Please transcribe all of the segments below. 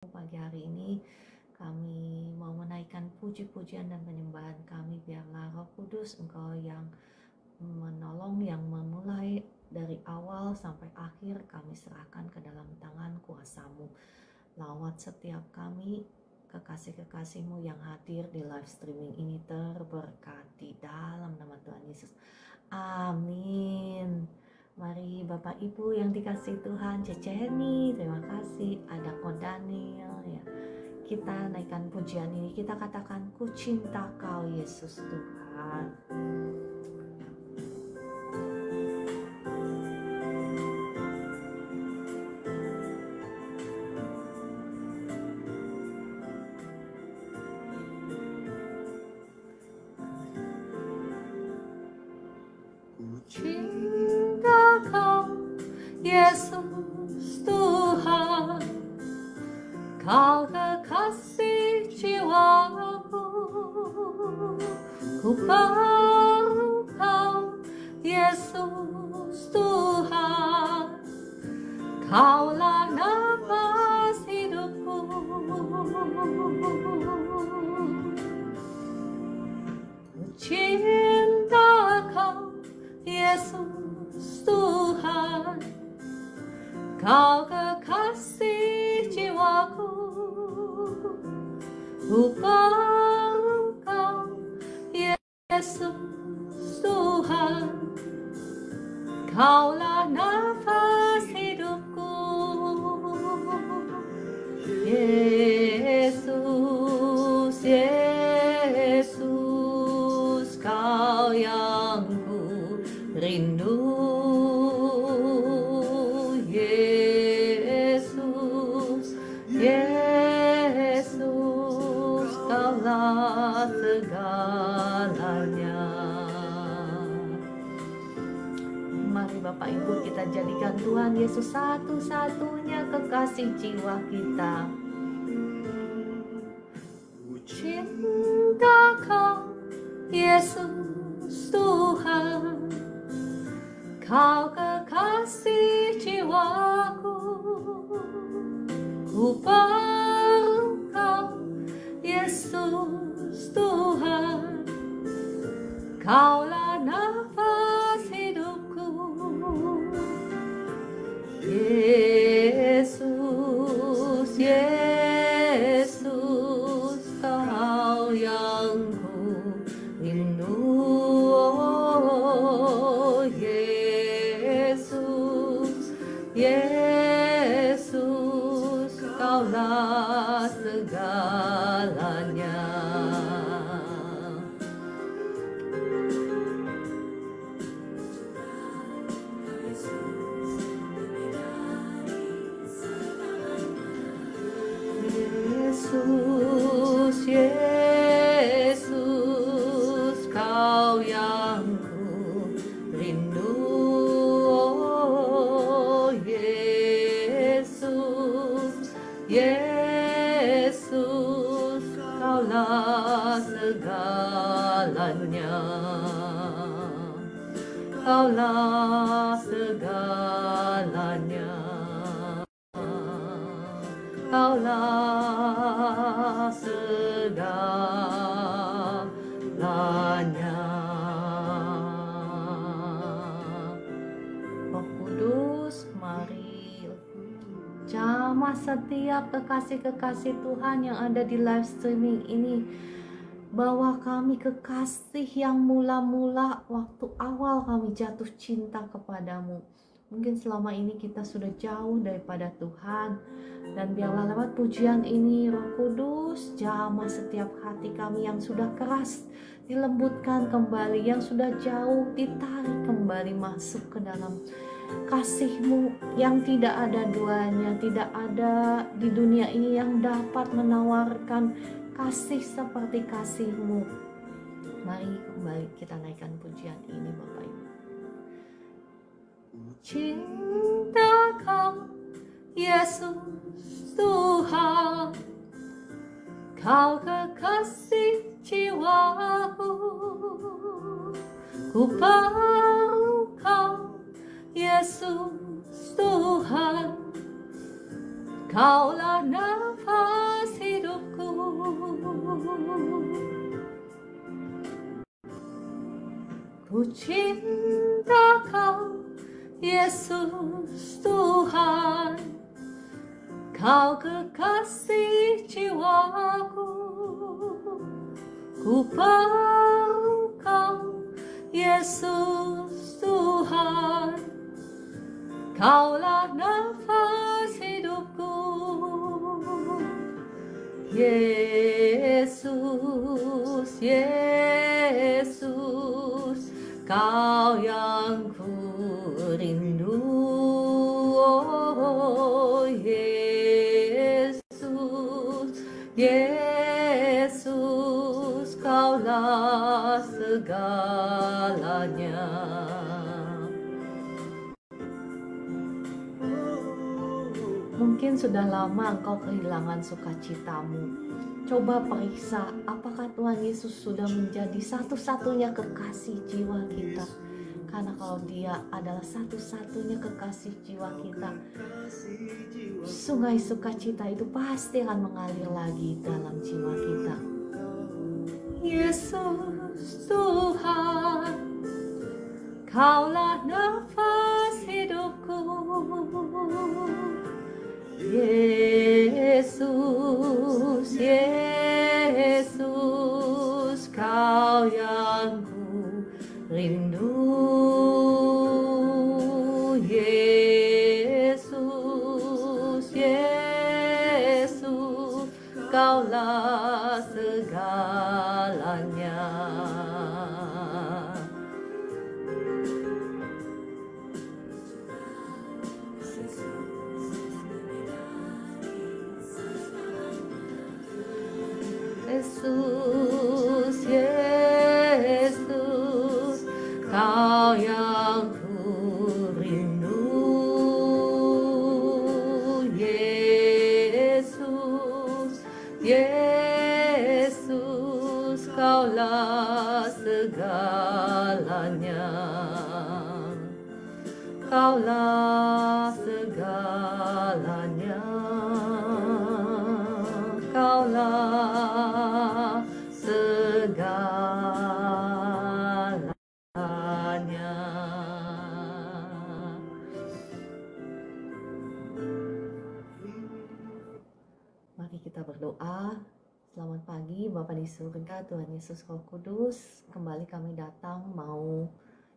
Pagi hari ini kami mau menaikkan puji-pujian dan penyembahan kami. Biarlah Roh Kudus Engkau yang menolong, yang memulai dari awal sampai akhir. Kami serahkan ke dalam tangan kuasa-Mu. Lawat setiap kami, kekasih-kekasih-Mu yang hadir di live streaming ini, terberkati dalam nama Tuhan Yesus. Amin. Mari Bapak Ibu yang dikasih Tuhan, Ceceni, terima kasih, ada Ko Daniel ya. Kita naikkan pujian ini, kita katakan, ku cinta Kau Yesus Tuhan. Cinta Kau Yesus Tuhan, Kau kekasih jiwaku. Ku mau Kau Yesus Tuhan, Kaulah nafas hidupku. Ku cinta Kau Yesus Tuhan, Kau kekasih jiwaku. Ku mau Kau Yesus Tuhan, Kaulah nafas hidupku. Yesus, Yesus, Kau yang ku rindu. Yesus, Yesus, Kaulah segalanya. Mari Bapak Ibu kita jadikan Tuhan Yesus satu-satunya kekasih jiwa kita. Ku cinta Kau Yesus Tuhan, Kau kekasih jiwaku. Ku mau Kau Yesus Tuhan, Kaulah nafas hidupku. Yesus, Yesus, Kau yang ku rindu. Oh, Yesus, Yesus, Kaulah segalanya. Yesus, Yesus, Kau yang ku rindu. Oh, Yesus, Yesus, Kaulah segalanya. Kaulah segalanya. Kaulah segalanya. Roh Kudus, mari jamah setiap kekasih-kekasih Tuhan yang ada di live streaming ini. Bahwa kami kekasih yang mula-mula waktu awal kami jatuh cinta kepadamu. Mungkin selama ini kita sudah jauh daripada Tuhan. Dan biarlah lewat pujian ini Roh Kudus jamah setiap hati kami yang sudah keras, dilembutkan kembali, yang sudah jauh ditarik kembali masuk ke dalam kasih-Mu yang tidak ada duanya. Tidak ada di dunia ini yang dapat menawarkan kasih seperti kasih-Mu. Mari kembali kita naikkan pujian ini Bapak Ibu. Cinta Kau Yesus Tuhan, Kau kekasih jiwaku. Ku mau Kau Yesus Tuhan, Kaulah nafas hidupku. Ku cinta Kau, Yesus Tuhan, Kau kekasih jiwaku. Ku perlu Kau, Yesus Tuhan, Kaulah nafas hidupku. Yesus, Yesus, Kau yang ku rindu. Oh Yesus, Yesus, Kaulah segalanya. Mungkin sudah lama engkau kehilangan sukacitamu. Coba periksa apakah Tuhan Yesus sudah menjadi satu-satunya kekasih jiwa kita. Karena kalau Dia adalah satu-satunya kekasih jiwa kita, sungai sukacita itu pasti akan mengalir lagi dalam jiwa kita. Yesus Tuhan, Kaulah nafas hidupku. Yesus, Yesus, Kau yang ku rindu. Yesus, Yesus, Kaulah segalanya. Yesus, Yesus, Kau yang ku rindu. Yesus, Yesus, Kaulah segalanya. Kaulah segalanya. Kaulah segalanya. Mari kita berdoa. Selamat pagi Bapa di surga, Tuhan Yesus Roh Kudus. Kembali kami datang mau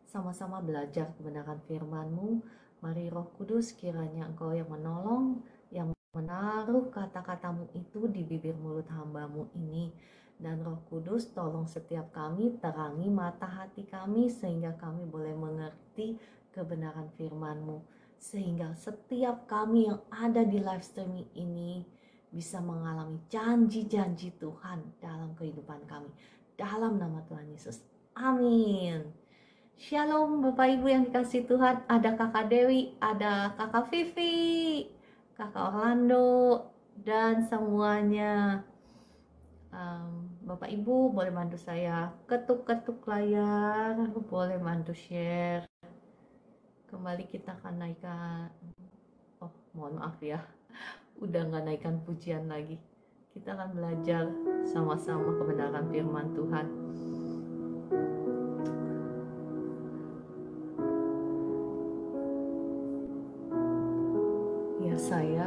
sama-sama belajar kebenaran firman-Mu. Mari Roh Kudus, kiranya Engkau yang menolong, yang menaruh kata-katamu itu di bibir mulut hamba-Mu ini. Dan Roh Kudus, tolong setiap kami, terangi mata hati kami sehingga kami boleh mengerti kebenaran firman-Mu. Sehingga setiap kami yang ada di live streaming ini bisa mengalami janji-janji Tuhan dalam kehidupan kami. Dalam nama Tuhan Yesus. Amin. Shalom Bapak Ibu yang dikasih Tuhan. Ada Kakak Dewi, ada Kakak Vivi, Kakak Orlando, dan semuanya. Bapak Ibu boleh bantu saya ketuk-ketuk layar, boleh bantu share. Kembali kita akan naikkan, mohon maaf ya, udah nggak naikkan pujian lagi. Kita akan belajar sama-sama kebenaran firman Tuhan. Ya, saya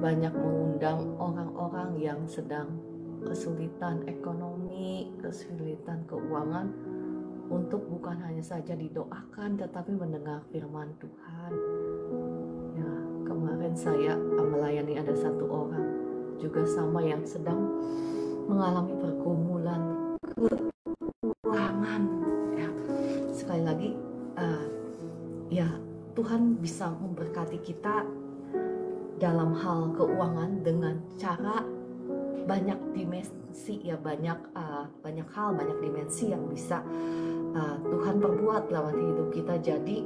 banyak mengundang orang-orang yang sedang kesulitan ekonomi, kesulitan keuangan, untuk bukan hanya saja didoakan tetapi mendengar firman Tuhan. Ya, kemarin saya melayani ada satu orang juga sama yang sedang mengalami pergumulan keuangan. Ya, sekali lagi, ya Tuhan bisa memberkati kita dalam hal keuangan dengan cara banyak dimensi, ya banyak hal, banyak dimensi yang bisa Tuhan perbuat lewat hidup kita. Jadi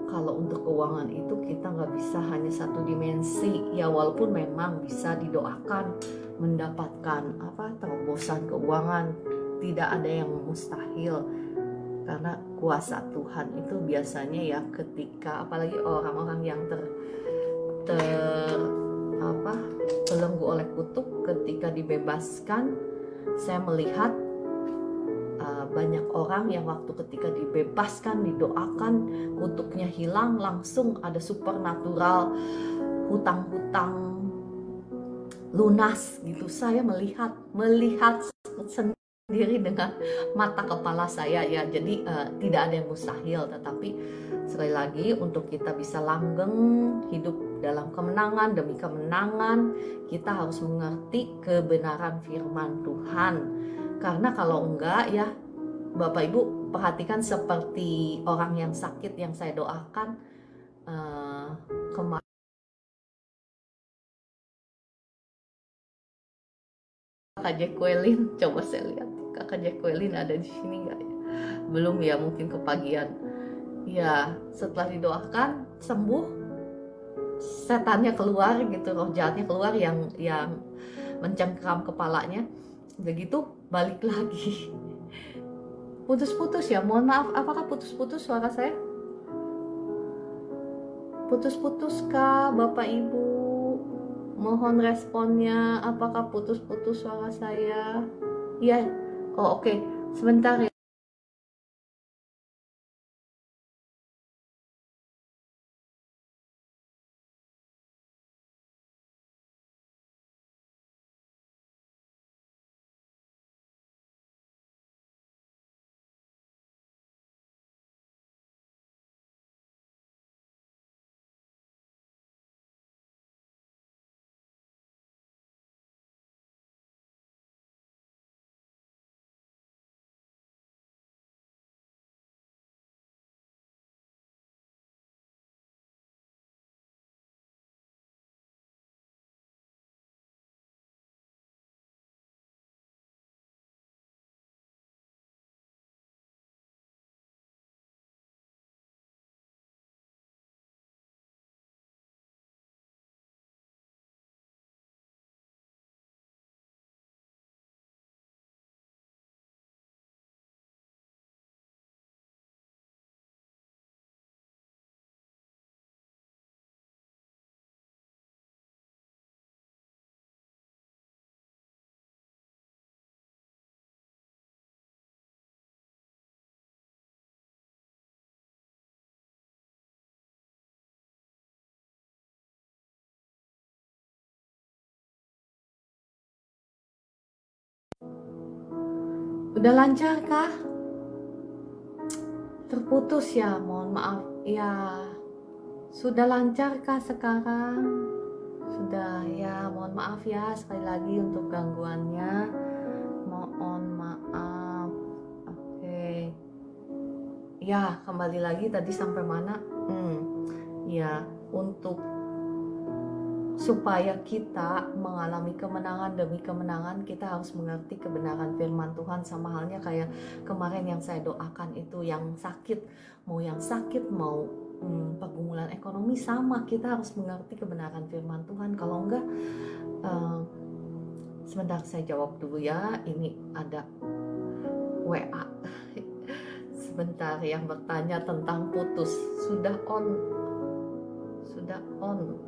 kalau untuk keuangan itu kita nggak bisa hanya satu dimensi, ya walaupun memang bisa didoakan mendapatkan terobosan keuangan, tidak ada yang mustahil karena kuasa Tuhan itu biasanya ya ketika apalagi orang-orang yang belenggu oleh kutuk. Ketika dibebaskan, saya melihat banyak orang yang waktu ketika dibebaskan, didoakan, kutuknya hilang, langsung ada supernatural, hutang-hutang lunas gitu. Saya melihat sendiri dengan mata kepala saya ya. Jadi tidak ada yang mustahil, tetapi sekali lagi untuk kita bisa langgeng hidup dalam kemenangan demi kemenangan, kita harus mengerti kebenaran firman Tuhan. Karena kalau enggak ya, Bapak Ibu perhatikan seperti orang yang sakit yang saya doakan kemarin. Kakak Jacqueline, coba saya lihat Kakak Jacqueline ada di sini nggak ya? Belum ya, mungkin kepagian. Ya, setelah didoakan sembuh, setannya keluar gitu, roh jahatnya keluar yang mencengkram kepalanya. Begitu balik lagi. Putus-putus ya, mohon maaf, apakah putus-putus suara saya? Putus-putus kah Bapak Ibu? Mohon responnya, apakah putus-putus suara saya? Iya, oh oke, sebentar ya. Udah lancar kah? Terputus ya, mohon maaf. Ya, sudah lancar kah sekarang? Sudah ya, mohon maaf ya sekali lagi untuk gangguannya. Mohon maaf. Oke. Ya, kembali lagi tadi sampai mana? Ya, untuk supaya kita mengalami kemenangan demi kemenangan, kita harus mengerti kebenaran firman Tuhan. Sama halnya kayak kemarin yang saya doakan itu, yang sakit mau pergumulan ekonomi, sama kita harus mengerti kebenaran firman Tuhan. Kalau enggak, sebentar saya jawab dulu ya, ini ada WA sebentar yang bertanya tentang putus. Sudah on.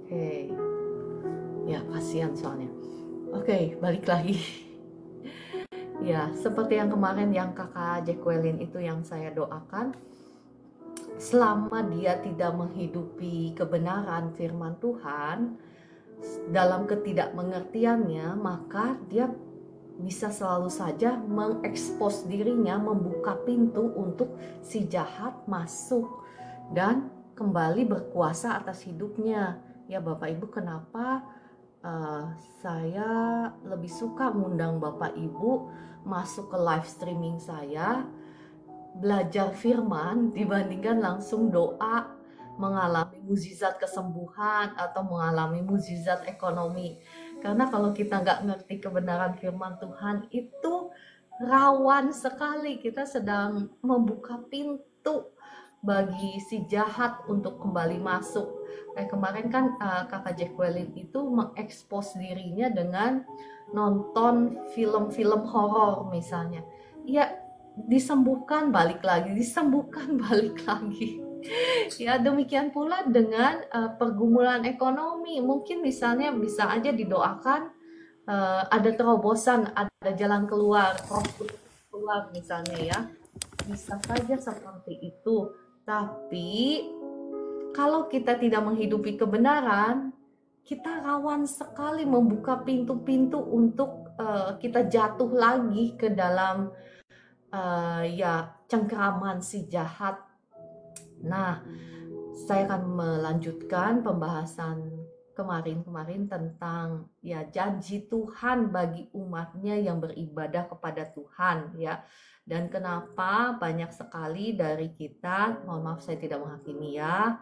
Oke, ya kasihan soalnya. Oke, balik lagi. Ya, seperti yang kemarin yang kakak Jacqueline itu yang saya doakan, selama dia tidak menghidupi kebenaran firman Tuhan dalam ketidakmengertiannya, maka dia bisa selalu saja mengekspos dirinya, membuka pintu untuk si jahat masuk dan kembali berkuasa atas hidupnya. Ya Bapak Ibu, kenapa saya lebih suka mengundang Bapak Ibu masuk ke live streaming saya, belajar firman, dibandingkan langsung doa, mengalami mukjizat kesembuhan atau mengalami mukjizat ekonomi. Karena kalau kita nggak ngerti kebenaran firman Tuhan, itu rawan sekali kita sedang membuka pintu bagi si jahat untuk kembali masuk. Kayak kemarin kan kakak Jacqueline itu mengekspos dirinya dengan nonton film-film horor misalnya. Ya, disembuhkan balik lagi, disembuhkan balik lagi. Ya, demikian pula dengan pergumulan ekonomi. Mungkin misalnya bisa aja didoakan ada terobosan, ada jalan keluar, keluar misalnya ya. Bisa saja seperti itu. Tapi kalau kita tidak menghidupi kebenaran, kita rawan sekali membuka pintu-pintu untuk kita jatuh lagi ke dalam ya cengkraman si jahat. Nah, saya akan melanjutkan pembahasan kemarin tentang ya janji Tuhan bagi umatnya yang beribadah kepada Tuhan ya. Dan kenapa banyak sekali dari kita, mohon maaf saya tidak menghakimi ya,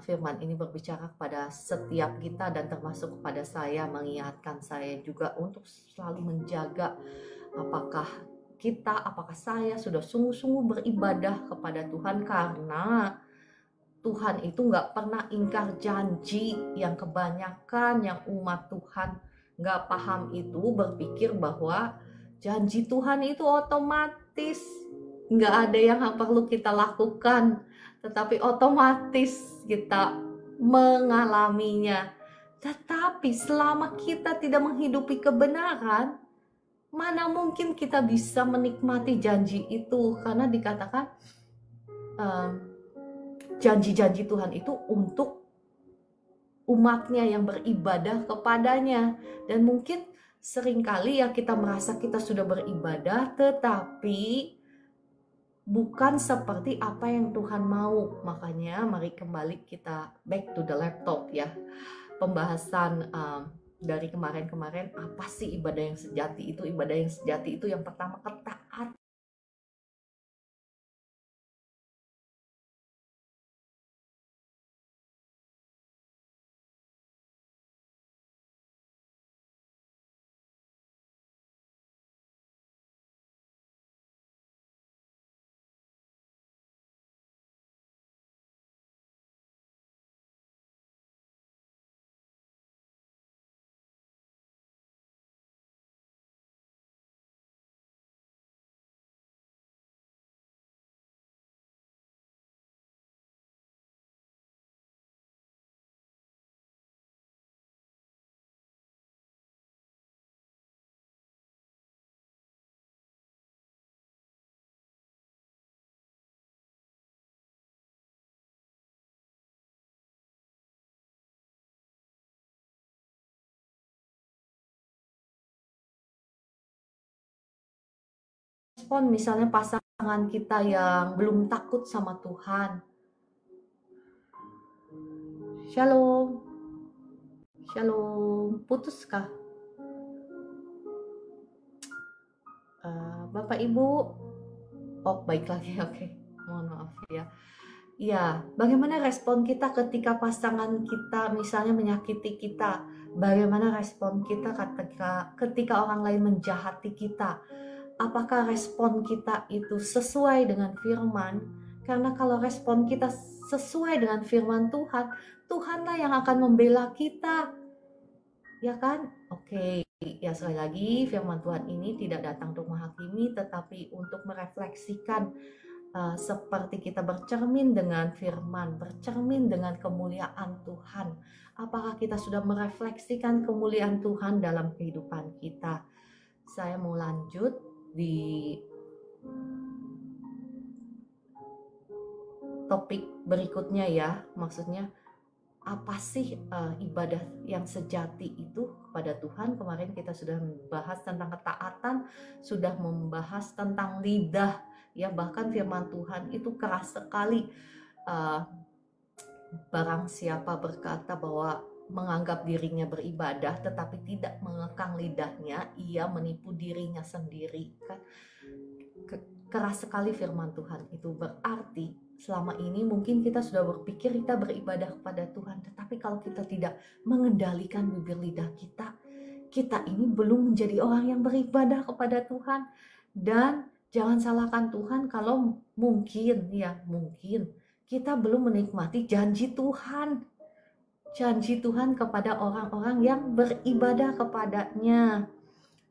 firman ini berbicara kepada setiap kita dan termasuk kepada saya, mengingatkan saya juga untuk selalu menjaga apakah saya sudah sungguh-sungguh beribadah kepada Tuhan, karena Tuhan itu nggak pernah ingkar janji. Yang kebanyakan yang umat Tuhan nggak paham itu berpikir bahwa janji Tuhan itu otomatis, nggak ada yang perlu kita lakukan, tetapi otomatis kita mengalaminya. Tetapi selama kita tidak menghidupi kebenaran, mana mungkin kita bisa menikmati janji itu, karena dikatakan janji-janji Tuhan itu untuk umatnya yang beribadah kepadanya. Dan mungkin seringkali ya kita merasa kita sudah beribadah, tetapi bukan seperti apa yang Tuhan mau. Makanya mari kembali kita back to the laptop ya. Pembahasan dari kemarin-kemarin, apa sih ibadah yang sejati itu? Ibadah yang sejati itu yang pertama ketaatan. Respon misalnya pasangan kita yang belum takut sama Tuhan. Shalom. Shalom. Putuskah? Bapak Ibu? Oh, baik lagi. Oke. Mohon maaf ya. Ya, bagaimana respon kita ketika pasangan kita misalnya menyakiti kita? Bagaimana respon kita ketika orang lain menjahati kita? Apakah respon kita itu sesuai dengan firman? Karena kalau respon kita sesuai dengan firman Tuhan, Tuhanlah yang akan membela kita. Ya kan? Oke. Ya, sekali lagi firman Tuhan ini tidak datang untuk menghakimi, tetapi untuk merefleksikan seperti kita bercermin dengan firman, bercermin dengan kemuliaan Tuhan. Apakah kita sudah merefleksikan kemuliaan Tuhan dalam kehidupan kita? Saya mau lanjut di topik berikutnya ya, maksudnya apa sih ibadah yang sejati itu kepada Tuhan. Kemarin kita sudah membahas tentang ketaatan, sudah membahas tentang lidah ya, bahkan firman Tuhan itu keras sekali. Barang siapa berkata bahwa menganggap dirinya beribadah tetapi tidak mengekang lidahnya, ia menipu dirinya sendiri kan. Keras sekali firman Tuhan itu. Berarti selama ini mungkin kita sudah berpikir kita beribadah kepada Tuhan, tetapi kalau kita tidak mengendalikan bibir lidah kita, kita ini belum menjadi orang yang beribadah kepada Tuhan. Dan jangan salahkan Tuhan kalau mungkin kita belum menikmati janji Tuhan. Janji Tuhan kepada orang-orang yang beribadah kepadanya.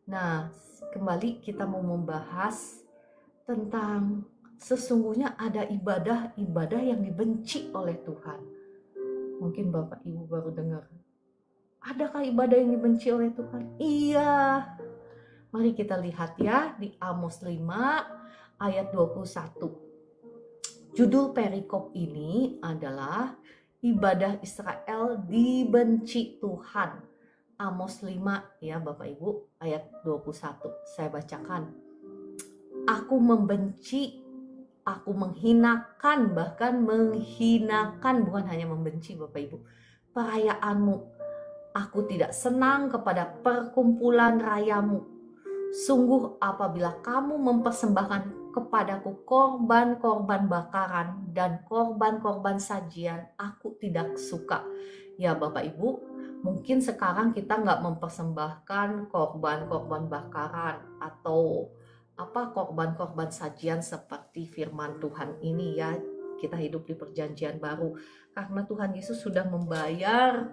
Nah, kembali kita mau membahas tentang sesungguhnya ada ibadah-ibadah yang dibenci oleh Tuhan. Mungkin Bapak Ibu baru dengar. Adakah ibadah yang dibenci oleh Tuhan? Iya. Mari kita lihat ya di Amos 5 ayat 21. Judul perikop ini adalah ibadah Israel dibenci Tuhan. Amos 5 ya Bapak Ibu ayat 21. Saya bacakan. Aku membenci, aku menghinakan, bahkan menghinakan, bukan hanya membenci Bapak Ibu, perayaanmu. Aku tidak senang kepada perkumpulan rayamu. Sungguh apabila kamu mempersembahkan kepadaku korban-korban bakaran dan korban-korban sajian, aku tidak suka. Ya Bapak Ibu, mungkin sekarang kita nggak mempersembahkan korban-korban bakaran atau korban-korban sajian seperti firman Tuhan ini ya. Kita hidup di perjanjian baru karena Tuhan Yesus sudah membayar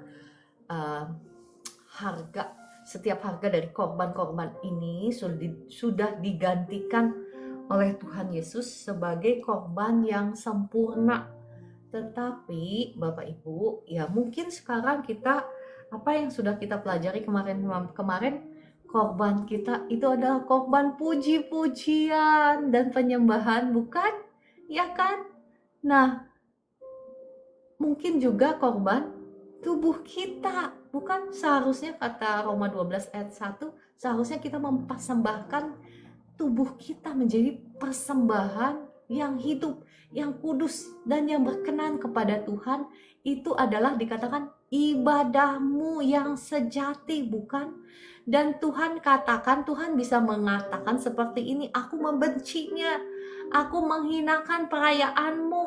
setiap harga dari korban-korban ini sudah digantikan oleh Tuhan Yesus sebagai korban yang sempurna. Tetapi Bapak Ibu, ya mungkin sekarang kita apa yang sudah kita pelajari kemarin korban kita itu adalah korban puji-pujian dan penyembahan, bukan? Ya kan? Nah, mungkin juga korban tubuh kita, bukan? Seharusnya kata Roma 12 ayat 1, seharusnya kita mempersembahkan tubuh kita menjadi persembahan yang hidup, yang kudus, dan yang berkenan kepada Tuhan. Itu adalah dikatakan ibadahmu yang sejati, bukan? Dan Tuhan bisa mengatakan seperti ini, aku membencinya, aku menghinakan perayaanmu,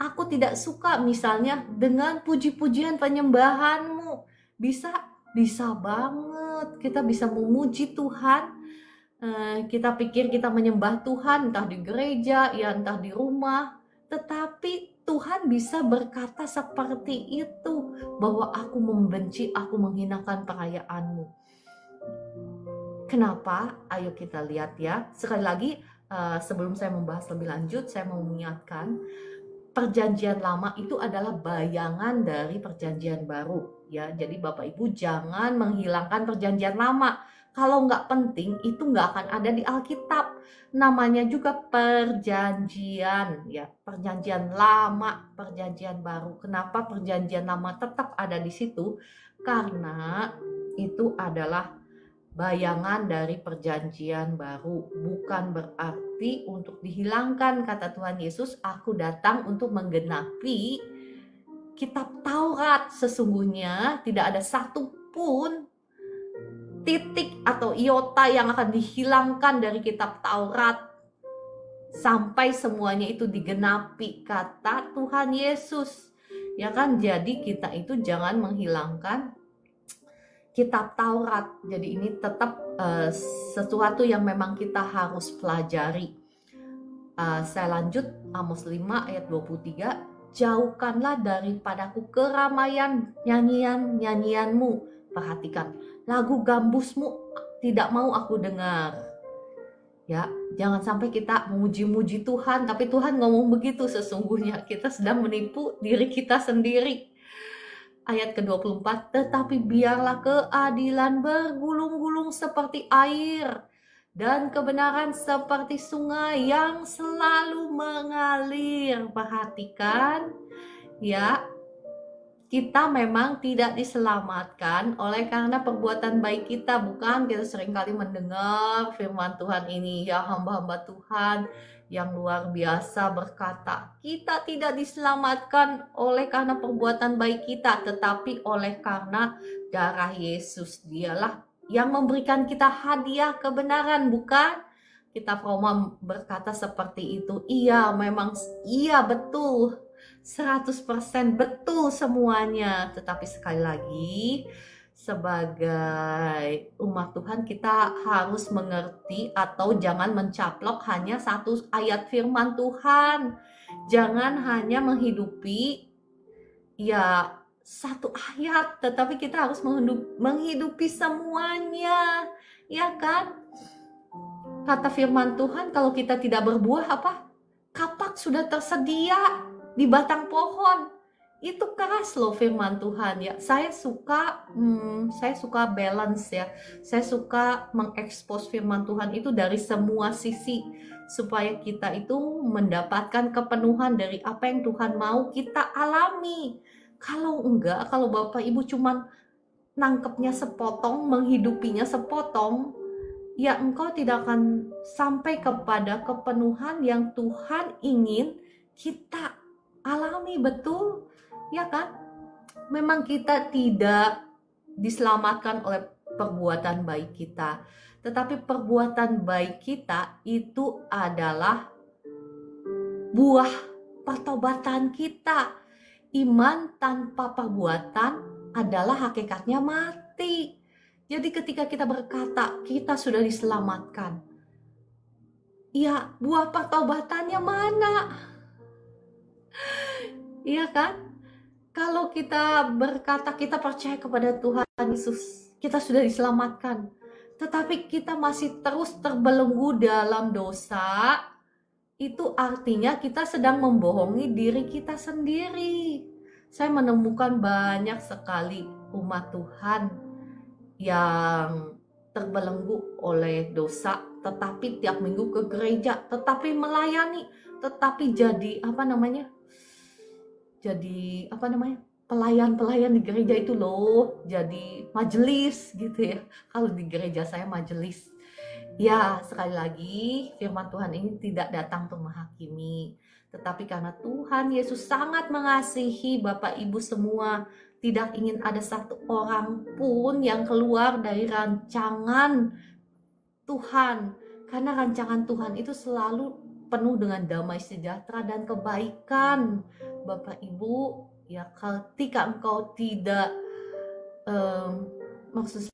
aku tidak suka misalnya dengan puji-pujian penyembahanmu. Bisa banget kita bisa memuji Tuhan. Kita pikir kita menyembah Tuhan entah di gereja, ya entah di rumah. Tetapi Tuhan bisa berkata seperti itu, bahwa aku membenci, aku menghinakan perayaanmu. Kenapa? Ayo kita lihat ya. Sekali lagi, sebelum saya membahas lebih lanjut, saya mau mengingatkan, perjanjian lama itu adalah bayangan dari perjanjian baru ya. Jadi Bapak Ibu jangan menghilangkan perjanjian lama. Kalau nggak penting itu nggak akan ada di Alkitab. Namanya juga perjanjian ya, perjanjian lama, perjanjian baru. Kenapa perjanjian lama tetap ada di situ? Karena itu adalah bayangan dari perjanjian baru, bukan berarti untuk dihilangkan. Kata Tuhan Yesus, aku datang untuk menggenapi kitab Taurat. Sesungguhnya tidak ada satupun titik atau iota yang akan dihilangkan dari kitab Taurat sampai semuanya itu digenapi, kata Tuhan Yesus. Ya kan, jadi kita itu jangan menghilangkan kitab Taurat. Jadi ini tetap sesuatu yang memang kita harus pelajari. Saya lanjut, Amos 5 ayat 23. Jauhkanlah daripadaku keramaian nyanyianmu. Perhatikan, lagu gambusmu tidak mau aku dengar. Ya, jangan sampai kita memuji-muji Tuhan, tapi Tuhan ngomong begitu, sesungguhnya kita sedang menipu diri kita sendiri. Ayat ke-24, tetapi biarlah keadilan bergulung-gulung seperti air dan kebenaran seperti sungai yang selalu mengalir. Perhatikan ya, kita memang tidak diselamatkan oleh karena perbuatan baik kita, bukan? Kita seringkali mendengar firman Tuhan ini, ya hamba-hamba Tuhan yang luar biasa berkata, kita tidak diselamatkan oleh karena perbuatan baik kita, tetapi oleh karena darah Yesus. Dialah yang memberikan kita hadiah kebenaran, bukan? Kitab Roma berkata seperti itu. Iya, memang iya, betul, 100% betul semuanya. Tetapi sekali lagi, sebagai umat Tuhan kita harus mengerti atau jangan mencaplok hanya satu ayat firman Tuhan. Jangan hanya menghidupi ya satu ayat, tetapi kita harus menghidupi semuanya, ya kan? Kata firman Tuhan, kalau kita tidak berbuah apa? Kapak sudah tersedia di batang pohon. Itu keras loh firman Tuhan ya. Saya suka balance ya. Saya suka mengekspos firman Tuhan itu dari semua sisi supaya kita itu mendapatkan kepenuhan dari apa yang Tuhan mau kita alami. Kalau enggak, kalau Bapak Ibu cuman nangkepnya sepotong, menghidupinya sepotong, ya engkau tidak akan sampai kepada kepenuhan yang Tuhan ingin kita alami, betul? Ya kan? Memang kita tidak diselamatkan oleh perbuatan baik kita, tetapi perbuatan baik kita itu adalah buah pertobatan kita. Iman tanpa perbuatan adalah hakikatnya mati. Jadi ketika kita berkata kita sudah diselamatkan, ya buah pertobatannya mana? Iya kan? Kalau kita berkata kita percaya kepada Tuhan Yesus, kita sudah diselamatkan, tetapi kita masih terus terbelenggu dalam dosa, itu artinya kita sedang membohongi diri kita sendiri. Saya menemukan banyak sekali umat Tuhan yang terbelenggu oleh dosa, tetapi tiap minggu ke gereja, tetapi melayani, tetapi jadi pelayan-pelayan di gereja itu loh, jadi majelis gitu ya. Kalau di gereja saya majelis. Ya, sekali lagi firman Tuhan ini tidak datang untuk menghakimi, tetapi karena Tuhan Yesus sangat mengasihi Bapak Ibu semua, tidak ingin ada satu orang pun yang keluar dari rancangan Tuhan. Karena rancangan Tuhan itu selalu penuh dengan damai sejahtera dan kebaikan. Bapak Ibu, ya ketika engkau tidak maksud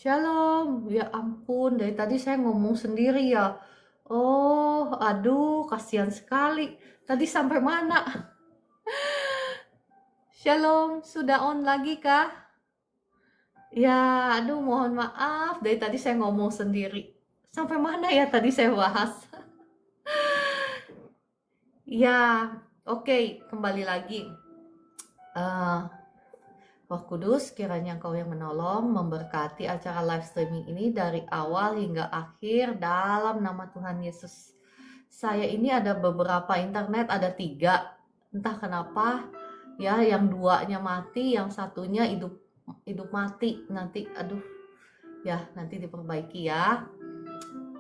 Shalom. Ya ampun, dari tadi saya ngomong sendiri ya. Oh, aduh, kasihan sekali. Tadi sampai mana? Shalom, sudah on lagi kah? Ya, aduh, mohon maaf. Dari tadi saya ngomong sendiri. Sampai mana ya tadi saya bahas? Ya, oke, kembali lagi. Roh Kudus, kiranya Engkau yang menolong, memberkati acara live streaming ini dari awal hingga akhir dalam nama Tuhan Yesus. Saya ini ada beberapa internet, ada 3. Entah kenapa, ya, yang 2-nya mati, yang satunya hidup mati. Nanti, aduh, ya, nanti diperbaiki ya.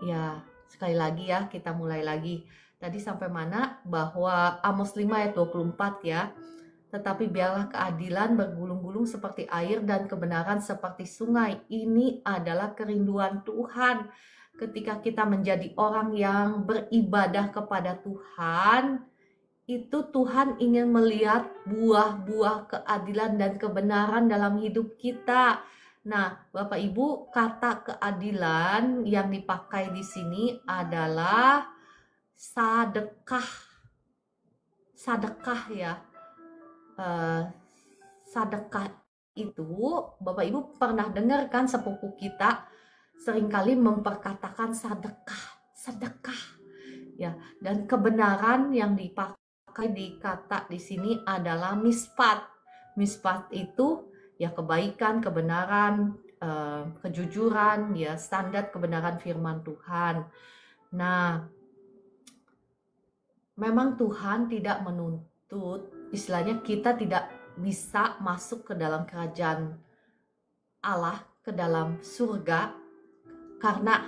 Ya, sekali lagi ya, kita mulai lagi. Tadi sampai mana? Bahwa Amos 5 ayat 24 ya. Tetapi biarlah keadilan bergulung-gulung seperti air dan kebenaran seperti sungai. Ini adalah kerinduan Tuhan. Ketika kita menjadi orang yang beribadah kepada Tuhan, itu Tuhan ingin melihat buah-buah keadilan dan kebenaran dalam hidup kita. Nah, Bapak Ibu, kata keadilan yang dipakai di sini adalah sedekah. Sedekah ya. Sedekah itu Bapak Ibu pernah dengar kan sepupu kita seringkali memperkatakan sedekah ya, dan kebenaran yang dipakai di kata di sini adalah mispat. Mispat itu ya kebaikan, kebenaran, kejujuran, ya standar kebenaran firman Tuhan. Nah, memang Tuhan tidak menuntut, istilahnya kita tidak bisa masuk ke dalam kerajaan Allah, ke dalam surga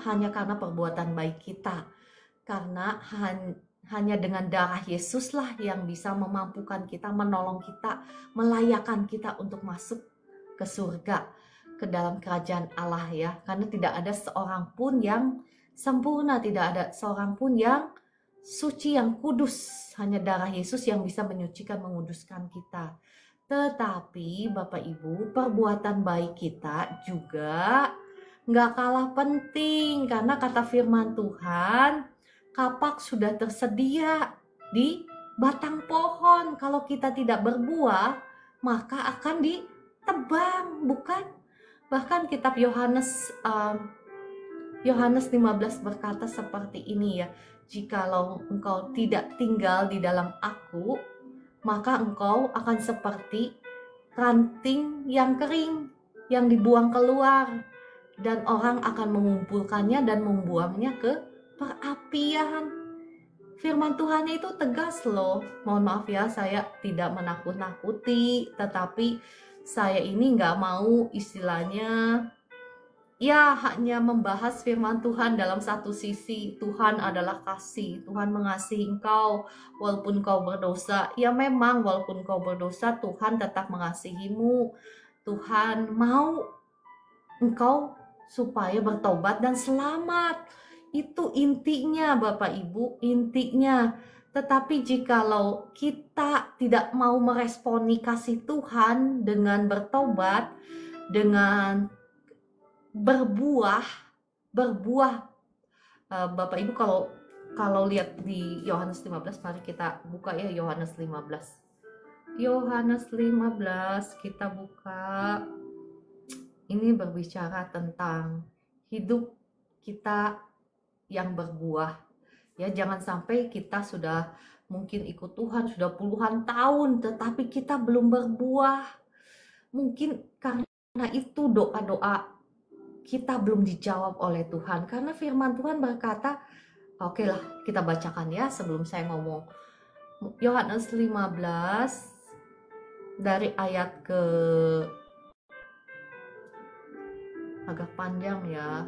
hanya karena perbuatan baik kita. Karena hanya dengan darah Yesus lah yang bisa memampukan kita, menolong kita, melayakkan kita untuk masuk ke surga, ke dalam kerajaan Allah ya. Karena tidak ada seorang pun yang sempurna, tidak ada seorang pun yang suci, yang kudus. Hanya darah Yesus yang bisa menyucikan, menguduskan kita. Tetapi Bapak Ibu, perbuatan baik kita juga nggak kalah penting. Karena kata firman Tuhan, kapak sudah tersedia di batang pohon. Kalau kita tidak berbuah, maka akan ditebang, bukan? Bahkan kitab Yohanes 15 berkata seperti ini ya. Jikalau engkau tidak tinggal di dalam aku, maka engkau akan seperti ranting yang kering yang dibuang keluar, dan orang akan mengumpulkannya dan membuangnya ke perapian. Firman Tuhan itu tegas loh. Mohon maaf ya, saya tidak menakut-nakuti, tetapi saya ini nggak mau istilahnya ya hanya membahas firman Tuhan dalam satu sisi. Tuhan adalah kasih, Tuhan mengasihi engkau walaupun kau berdosa. Ya memang walaupun kau berdosa, Tuhan tetap mengasihimu. Tuhan mau engkau supaya bertobat dan selamat. Itu intinya Bapak Ibu, intinya. Tetapi jikalau kita tidak mau meresponi kasih Tuhan dengan bertobat, dengan berbuah, Bapak Ibu kalau lihat di Yohanes 15, mari kita buka ya Yohanes 15. Yohanes 15 kita buka. Ini berbicara tentang hidup kita yang berbuah. Ya, jangan sampai kita sudah mungkin ikut Tuhan sudah puluhan tahun tetapi kita belum berbuah. Mungkin karena itu doa-doa kita belum dijawab oleh Tuhan, karena firman Tuhan berkata, oke lah kita bacakan ya sebelum saya ngomong. Yohanes 15 dari ayat ke agak panjang ya.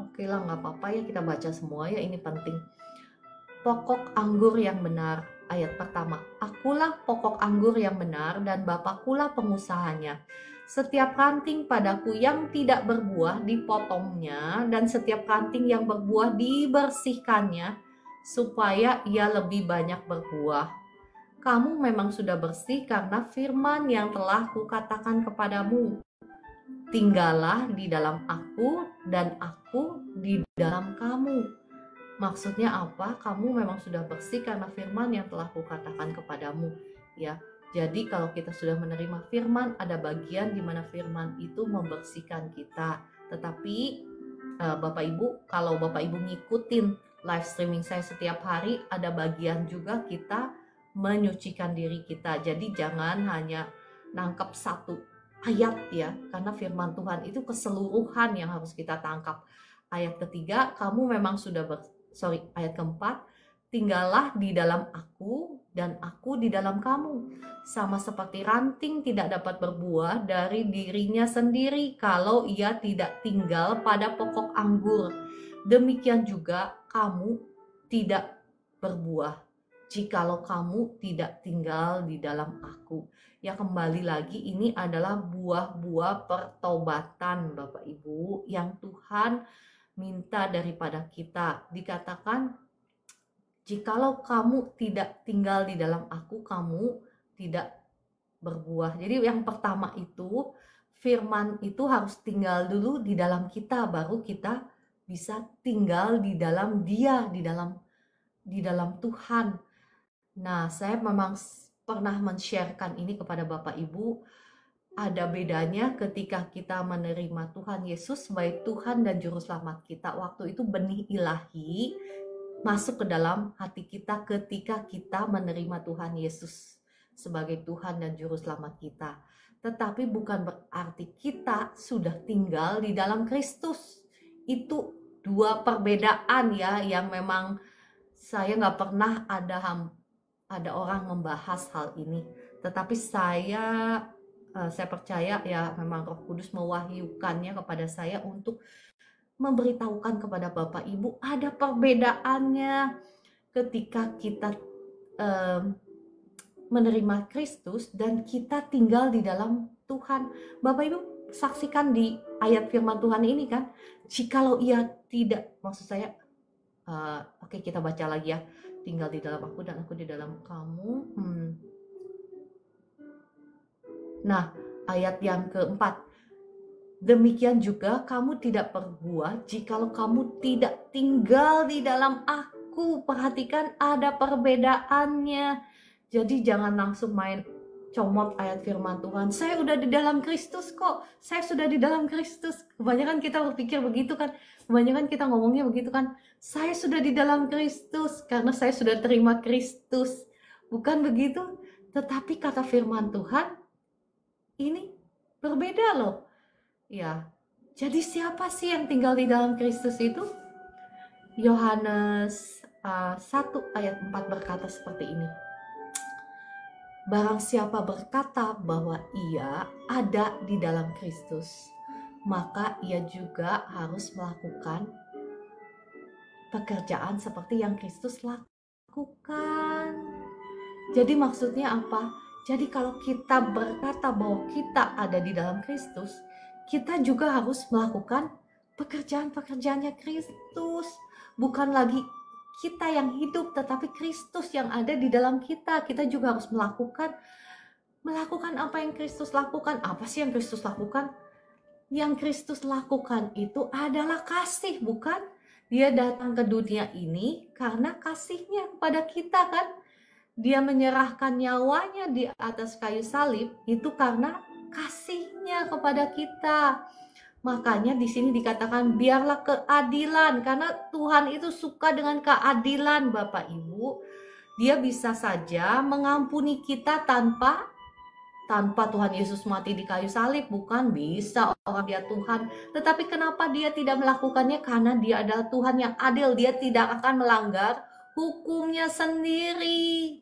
Oke lah, nggak apa-apa ya, kita baca semua ya, ini penting. Pokok anggur yang benar, ayat pertama. Akulah pokok anggur yang benar dan Bapakkulah pengusahanya. Setiap ranting padaku yang tidak berbuah dipotongnya, dan setiap ranting yang berbuah dibersihkannya, supaya ia lebih banyak berbuah. Kamu memang sudah bersih karena firman yang telah kukatakan kepadamu. tinggallah di dalam aku dan aku di dalam kamu. Maksudnya apa? Kamu memang sudah bersih karena firman yang telah kukatakan kepadamu, ya. Jadi kalau kita sudah menerima firman, ada bagian di mana firman itu membersihkan kita. Tetapi Bapak Ibu, kalau Bapak Ibu ngikutin live streaming saya setiap hari, ada bagian juga kita menyucikan diri kita. Jadi jangan hanya nangkap satu ayat ya, karena firman Tuhan itu keseluruhan yang harus kita tangkap. Ayat ketiga, kamu memang sudah ayat keempat, tinggallah di dalam aku dan aku di dalam kamu. Sama seperti ranting tidak dapat berbuah dari dirinya sendiri kalau ia tidak tinggal pada pokok anggur. Demikian juga kamu tidak berbuah jikalau kamu tidak tinggal di dalam aku. Ya, kembali lagi, ini adalah buah-buah pertobatan Bapak Ibu yang Tuhan minta daripada kita. Dikatakan, jikalau kamu tidak tinggal di dalam aku, kamu tidak berbuah. Jadi yang pertama itu, firman itu harus tinggal dulu di dalam kita, baru kita bisa tinggal di dalam Dia, di dalam Tuhan. Nah, saya memang pernah men-sharekan ini kepada Bapak Ibu. Ada bedanya ketika kita menerima Tuhan Yesus sebagai Tuhan dan Juru Selamat kita. Waktu itu benih ilahi masuk ke dalam hati kita ketika kita menerima Tuhan Yesus sebagai Tuhan dan Juru Selamat kita. Tetapi bukan berarti kita sudah tinggal di dalam Kristus. Itu dua perbedaan ya, yang memang saya nggak pernah ada orang membahas hal ini. Tetapi saya percaya ya, memang Roh Kudus mewahyukannya kepada saya untuk memberitahukan kepada Bapak Ibu ada perbedaannya ketika kita menerima Kristus dan kita tinggal di dalam Tuhan. Bapak Ibu saksikan di ayat firman Tuhan ini kan, jikalau ia tidak, maksud saya oke, kita baca lagi ya, tinggal di dalam aku dan aku di dalam kamu. Nah, ayat yang keempat, demikian juga kamu tidak berbuah jikalau kamu tidak tinggal di dalam aku. Perhatikan ada perbedaannya. Jadi jangan langsung main comot ayat firman Tuhan. Saya udah di dalam Kristus kok. Saya sudah di dalam Kristus. Kebanyakan kita berpikir begitu kan. Kebanyakan kita ngomongnya begitu kan. Saya sudah di dalam Kristus karena saya sudah terima Kristus. Bukan begitu. Tetapi kata firman Tuhan ini berbeda loh. Ya. Jadi siapa sih yang tinggal di dalam Kristus itu? Yohanes 1 ayat 4 berkata seperti ini. Barang siapa berkata bahwa ia ada di dalam Kristus, maka ia juga harus melakukan pekerjaan seperti yang Kristus lakukan. Jadi maksudnya apa? Jadi kalau kita berkata bahwa kita ada di dalam Kristus, kita juga harus melakukan pekerjaan-pekerjaannya Kristus. Bukan lagi kita yang hidup, tetapi Kristus yang ada di dalam kita. Kita juga harus melakukan apa yang Kristus lakukan. Apa sih yang Kristus lakukan? Yang Kristus lakukan itu adalah kasih, bukan? Dia datang ke dunia ini karena kasihnya kepada kita kan. Dia menyerahkan nyawanya di atas kayu salib itu karena kasihnya kepada kita. Makanya di sini dikatakan biarlah keadilan, karena Tuhan itu suka dengan keadilan Bapak Ibu. Dia bisa saja mengampuni kita tanpa Tuhan Yesus mati di kayu salib, bukan? Bisa orang dia Tuhan. Tetapi kenapa dia tidak melakukannya? Karena dia adalah Tuhan yang adil. Dia tidak akan melanggar hukumnya sendiri.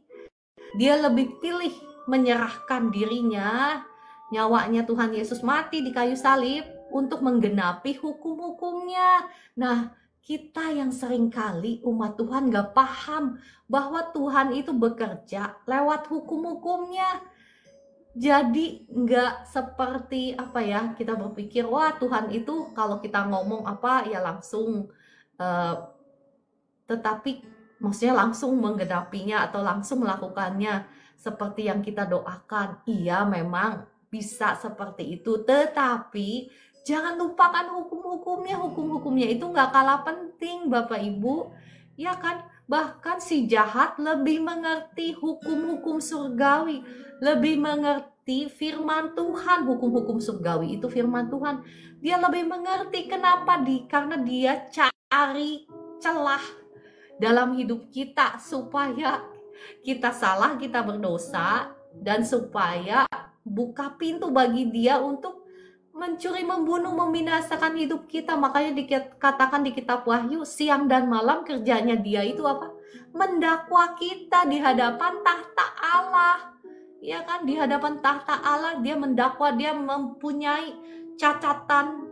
Dia lebih pilih menyerahkan dirinya, nyawanya Tuhan Yesus mati di kayu salib untuk menggenapi hukum-hukumnya. Nah, kita yang seringkali umat Tuhan gak paham bahwa Tuhan itu bekerja lewat hukum-hukumnya. Jadi gak seperti apa ya, kita berpikir wah Tuhan itu kalau kita ngomong apa ya langsung, tetapi maksudnya langsung menggenapinya atau langsung melakukannya seperti yang kita doakan. Iya, memang bisa seperti itu. Tetapi jangan lupakan hukum-hukumnya. Hukum-hukumnya itu nggak kalah penting, Bapak Ibu. Ya kan? Bahkan si jahat lebih mengerti hukum-hukum surgawi, lebih mengerti firman Tuhan. Hukum-hukum surgawi itu firman Tuhan. Dia lebih mengerti kenapa karena dia cari celah dalam hidup kita supaya kita salah, kita berdosa, dan supaya buka pintu bagi dia untuk mencuri, membunuh, membinasakan hidup kita. Makanya dikatakan di kitab Wahyu, siang dan malam kerjanya dia itu apa? Mendakwa kita di hadapan tahta Allah. Ya kan, di hadapan tahta Allah dia mendakwa, dia mempunyai catatan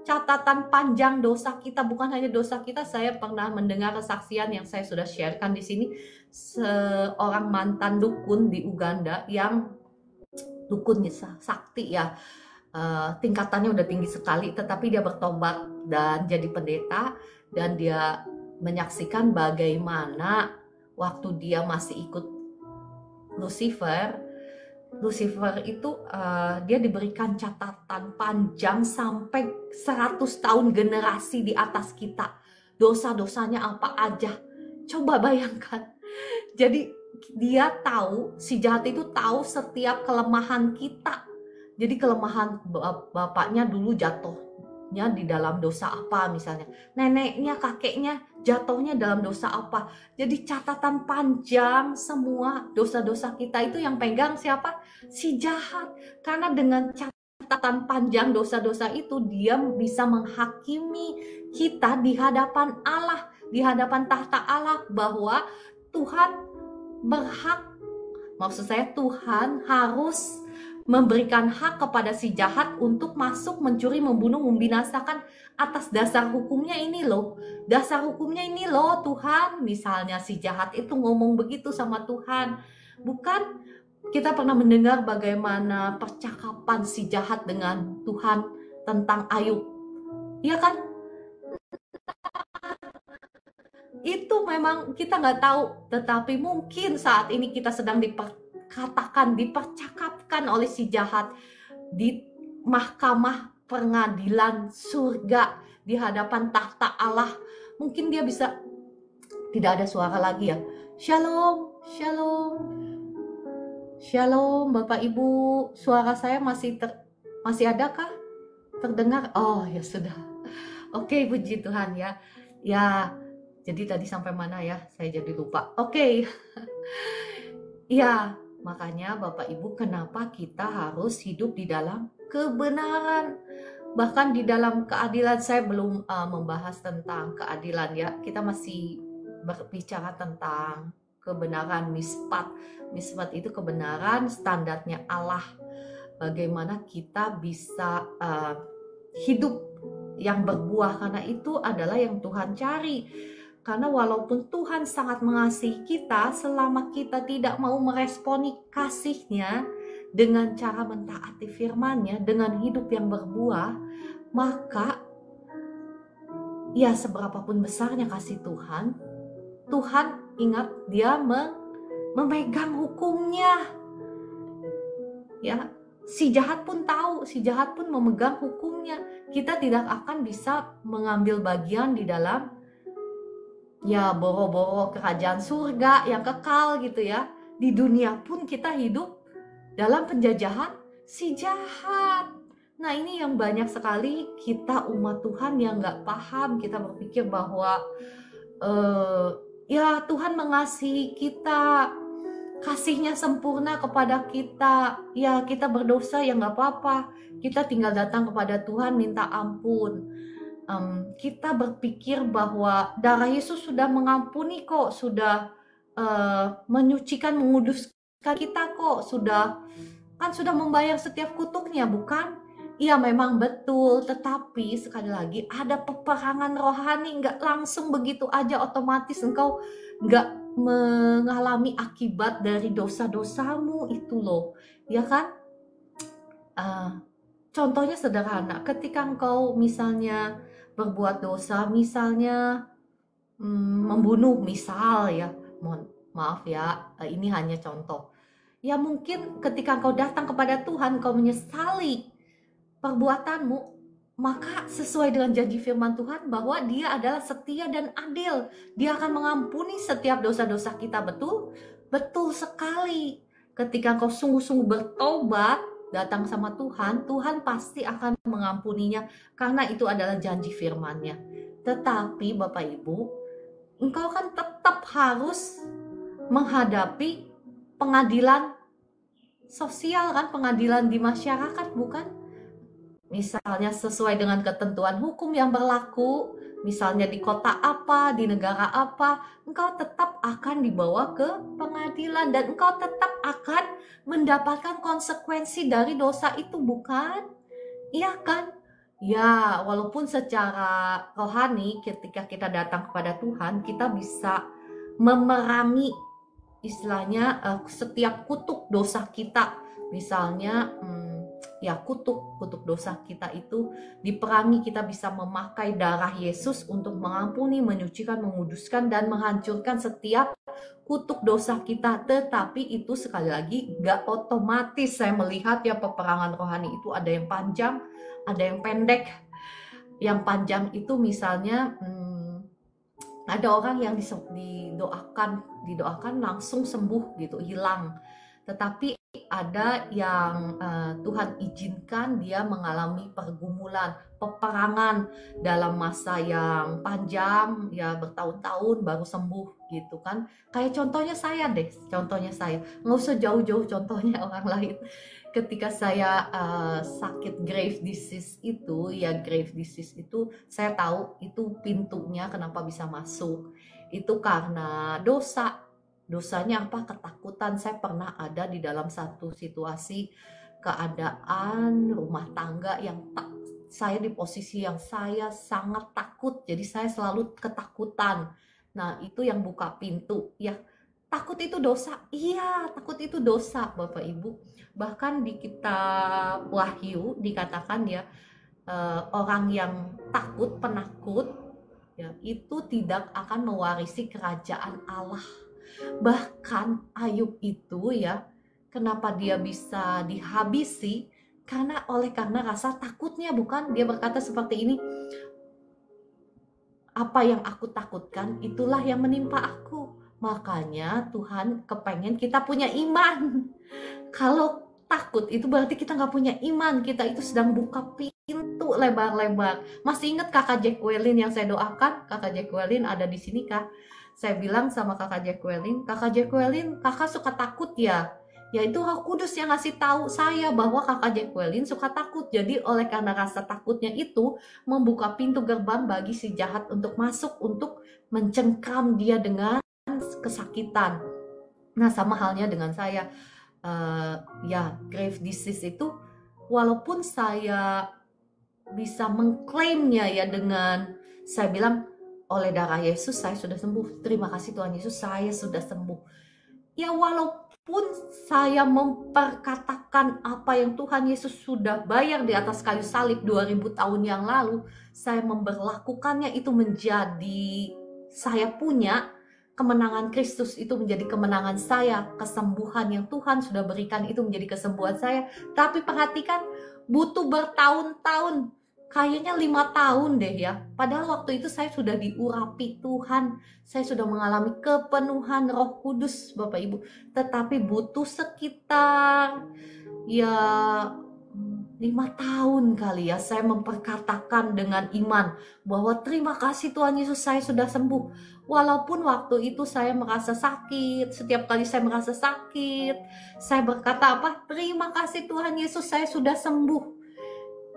panjang dosa kita. Bukan hanya dosa kita, saya pernah mendengar kesaksian yang saya sudah sharekan di sini, seorang mantan dukun di Uganda, yang dukun sakti ya, tingkatannya udah tinggi sekali, tetapi dia bertobat dan jadi pendeta, dan dia menyaksikan bagaimana waktu dia masih ikut Lucifer itu dia diberikan catatan panjang sampai 100 tahun generasi di atas kita. Dosa-dosanya apa aja. Coba bayangkan. Jadi dia tahu, si jahat itu tahu setiap kelemahan kita. Jadi kelemahan bapaknya dulu jatuhnya di dalam dosa apa misalnya. Neneknya, kakeknya jatuhnya dalam dosa apa. Jadi catatan panjang semua dosa-dosa kita itu yang pegang siapa? Si jahat. Karena dengan catatan panjang dosa-dosa itu dia bisa menghakimi kita di hadapan Allah, di hadapan tahta Allah, bahwa Tuhan berhak, maksud saya Tuhan harus memberikan hak kepada si jahat untuk masuk, mencuri, membunuh, membinasakan atas dasar hukumnya ini loh. Dasar hukumnya ini loh Tuhan. Misalnya si jahat itu ngomong begitu sama Tuhan. Bukan kita pernah mendengar bagaimana percakapan si jahat dengan Tuhan tentang Ayub. Iya kan? Itu memang kita nggak tahu. Tetapi mungkin saat ini kita sedang dipercakapkan oleh si jahat di mahkamah pengadilan surga, di hadapan tahta Allah. Mungkin dia bisa, tidak ada suara lagi ya. Shalom, shalom, shalom Bapak Ibu. Suara saya masih adakah? Terdengar? Oh ya sudah. Oke, puji Tuhan ya. Ya, jadi tadi sampai mana ya? Saya jadi lupa. Oke. Ya, makanya Bapak Ibu, kenapa kita harus hidup di dalam kebenaran? Bahkan di dalam keadilan. Saya belum membahas tentang keadilan ya. Kita masih berbicara tentang kebenaran, mispat. Mispat itu kebenaran, standarnya Allah. Bagaimana kita bisa hidup yang berbuah, karena itu adalah yang Tuhan cari. Karena walaupun Tuhan sangat mengasihi kita, selama kita tidak mau meresponi kasihnya dengan cara mentaati firman-Nya, dengan hidup yang berbuah, maka ya seberapapun besarnya kasih Tuhan, Tuhan ingat dia memegang hukumnya. Ya, si jahat pun tahu, si jahat pun memegang hukumnya. Kita tidak akan bisa mengambil bagian di dalam ya boro-boro kerajaan surga yang kekal gitu ya. Di dunia pun kita hidup dalam penjajahan si jahat. Nah, ini yang banyak sekali kita umat Tuhan yang gak paham. Kita berpikir bahwa ya Tuhan mengasihi kita, kasihnya sempurna kepada kita. Ya kita berdosa ya gak apa-apa, kita tinggal datang kepada Tuhan minta ampun. Kita berpikir bahwa darah Yesus sudah mengampuni kok, sudah menyucikan, menguduskan kita kok, sudah membayar setiap kutuknya, bukan? Iya memang betul, tetapi sekali lagi ada peperangan rohani, nggak langsung begitu aja otomatis engkau nggak mengalami akibat dari dosa-dosamu itu loh, ya kan? Contohnya sederhana, ketika engkau misalnya berbuat dosa, misalnya membunuh, misal ya, maaf ya, ini hanya contoh. Ya mungkin ketika engkau datang kepada Tuhan, engkau menyesali perbuatanmu, maka sesuai dengan janji firman Tuhan bahwa Dia adalah setia dan adil. Dia akan mengampuni setiap dosa-dosa kita. Betul? Betul sekali. Ketika engkau sungguh-sungguh bertobat, datang sama Tuhan, Tuhan pasti akan mengampuninya karena itu adalah janji firman-Nya. Tetapi Bapak Ibu, engkau kan tetap harus menghadapi pengadilan sosial kan, pengadilan di masyarakat, bukan? Misalnya sesuai dengan ketentuan hukum yang berlaku, misalnya di kota apa, di negara apa, engkau tetap akan dibawa ke pengadilan dan engkau tetap akan mendapatkan konsekuensi dari dosa itu, bukan? Iya kan? Ya, walaupun secara rohani ketika kita datang kepada Tuhan, kita bisa memerangi istilahnya setiap kutuk dosa kita. Misalnya ya kutuk dosa kita itu diperangi, kita bisa memakai darah Yesus untuk mengampuni, menyucikan, menguduskan dan menghancurkan setiap kutuk dosa kita. Tetapi itu sekali lagi gak otomatis. Saya melihat ya peperangan rohani itu ada yang panjang, ada yang pendek. Yang panjang itu misalnya ada orang yang didoakan langsung sembuh gitu, hilang. Tetapi ada yang Tuhan izinkan dia mengalami pergumulan, peperangan dalam masa yang panjang, ya bertahun-tahun baru sembuh gitu kan. Kayak contohnya saya deh, nggak usah jauh-jauh contohnya orang lain. Ketika saya sakit grave disease itu, saya tahu itu pintunya kenapa bisa masuk. Itu karena dosanya apa? Ketakutan. Saya pernah ada di dalam satu situasi keadaan rumah tangga yang saya di posisi yang saya sangat takut, jadi saya selalu ketakutan. Nah itu yang buka pintu ya. Takut itu dosa? Iya, takut itu dosa Bapak Ibu. Bahkan di kitab Wahyu dikatakan ya, orang yang takut, penakut ya, itu tidak akan mewarisi kerajaan Allah. Bahkan Ayub itu ya, kenapa dia bisa dihabisi? Karena rasa takutnya, bukan? Dia berkata seperti ini, apa yang aku takutkan itulah yang menimpa aku. Makanya Tuhan kepengen kita punya iman. Kalau takut itu berarti kita nggak punya iman. Kita itu sedang buka pintu lebar-lebar. Masih ingat kakak Jacqueline yang saya doakan? Kakak Jacqueline ada di sini kah? Saya bilang sama kakak Jacqueline, kakak suka takut ya? Ya itu Roh Kudus yang ngasih tahu saya bahwa kakak Jacqueline suka takut. Jadi oleh karena rasa takutnya itu membuka pintu gerbang bagi si jahat untuk masuk, untuk mencengkram dia dengan kesakitan. Nah sama halnya dengan saya, ya grave disease itu walaupun saya bisa mengklaimnya ya dengan saya bilang oleh darah Yesus saya sudah sembuh, terima kasih Tuhan Yesus saya sudah sembuh. Ya walaupun saya memperkatakan apa yang Tuhan Yesus sudah bayar di atas kayu salib 2000 tahun yang lalu, saya memberlakukannya itu menjadi saya punya. Kemenangan Kristus itu menjadi kemenangan saya, kesembuhan yang Tuhan sudah berikan itu menjadi kesembuhan saya. Tapi perhatikan, butuh bertahun-tahun, kayaknya 5 tahun deh ya. Padahal waktu itu saya sudah diurapi Tuhan, saya sudah mengalami kepenuhan Roh Kudus Bapak Ibu. Tetapi butuh sekitar ya 5 tahun kali ya saya memperkatakan dengan iman bahwa terima kasih Tuhan Yesus saya sudah sembuh. Walaupun waktu itu saya merasa sakit, setiap kali saya merasa sakit, saya berkata apa? Terima kasih Tuhan Yesus saya sudah sembuh.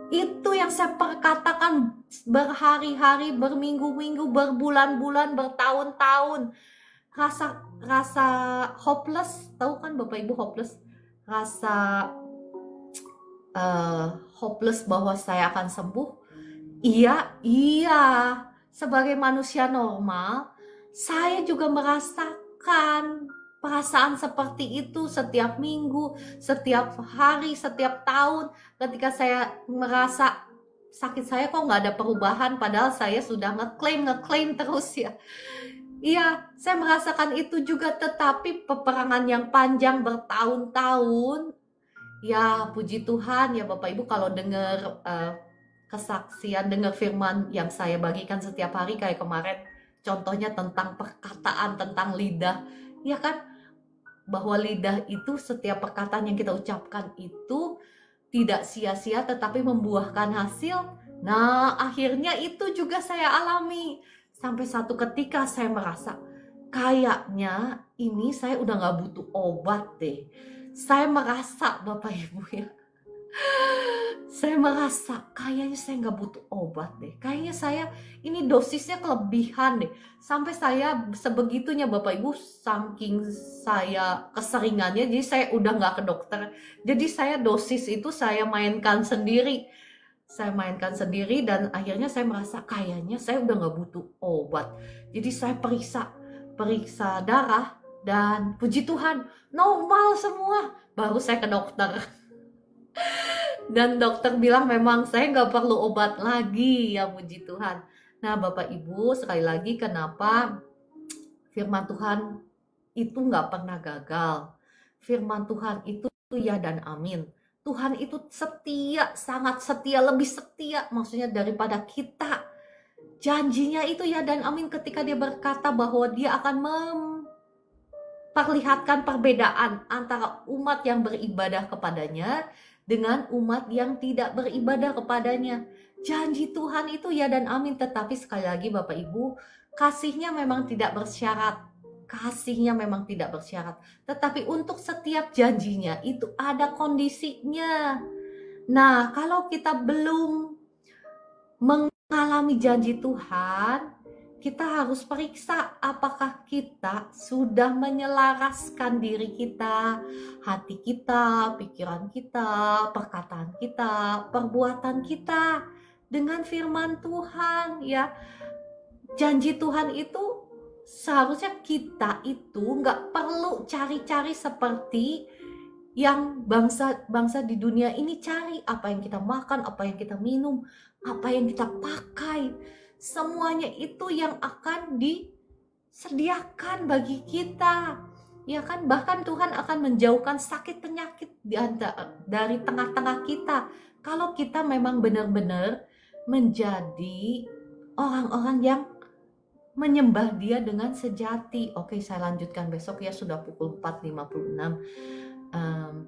Itu yang saya perkatakan berhari-hari, berminggu-minggu, berbulan-bulan, bertahun-tahun. Rasa hopeless, tahu kan Bapak Ibu hopeless? Rasa hopeless bahwa saya akan sembuh. Iya, sebagai manusia normal, saya juga merasakan perasaan seperti itu setiap minggu, setiap hari, setiap tahun. Ketika saya merasa sakit saya kok nggak ada perubahan, padahal saya sudah ngeklaim terus ya. Iya, saya merasakan itu juga, tetapi peperangan yang panjang bertahun-tahun. Ya, puji Tuhan ya Bapak Ibu, kalau dengar kesaksian, dengar firman yang saya bagikan setiap hari kayak kemarin, contohnya tentang perkataan, tentang lidah. Ya kan, bahwa lidah itu, setiap perkataan yang kita ucapkan itu tidak sia-sia tetapi membuahkan hasil. Nah, akhirnya itu juga saya alami. Sampai satu ketika saya merasa, kayaknya ini saya udah gak butuh obat deh. Saya merasa Bapak Ibu ya, saya merasa kayaknya saya nggak butuh obat deh. Kayaknya saya ini dosisnya kelebihan deh. Sampai saya sebegitunya Bapak Ibu, saking saya keseringannya, jadi saya udah nggak ke dokter. Jadi saya dosis itu saya mainkan sendiri. Saya mainkan sendiri dan akhirnya saya merasa kayaknya saya udah nggak butuh obat. Jadi saya periksa darah dan puji Tuhan normal semua. Baru saya ke dokter. Dan dokter bilang memang saya nggak perlu obat lagi, ya puji Tuhan. Nah Bapak Ibu, sekali lagi kenapa firman Tuhan itu nggak pernah gagal. Firman Tuhan itu ya dan amin. Tuhan itu setia, sangat setia, lebih setia maksudnya daripada kita. Janjinya itu ya dan amin ketika dia berkata bahwa dia akan memperlihatkan perbedaan antara umat yang beribadah kepadanya dengan umat yang tidak beribadah kepadanya. Janji Tuhan itu ya dan amin. Tetapi sekali lagi Bapak Ibu, kasihnya memang tidak bersyarat. Kasihnya memang tidak bersyarat. Tetapi untuk setiap janjinya itu ada kondisinya. Nah, kalau kita belum mengalami janji Tuhan, kita harus periksa apakah kita sudah menyelaraskan diri kita, hati kita, pikiran kita, perkataan kita, perbuatan kita dengan firman Tuhan ya. Janji Tuhan itu seharusnya kita itu nggak perlu cari-cari seperti yang bangsa di dunia ini cari. Apa yang kita makan, apa yang kita minum, apa yang kita pakai, semuanya itu yang akan disediakan bagi kita, ya kan? Bahkan Tuhan akan menjauhkan sakit penyakit dari tengah-tengah kita kalau kita memang benar-benar menjadi orang-orang yang menyembah Dia dengan sejati. Oke, saya lanjutkan besok ya, sudah pukul 4.56.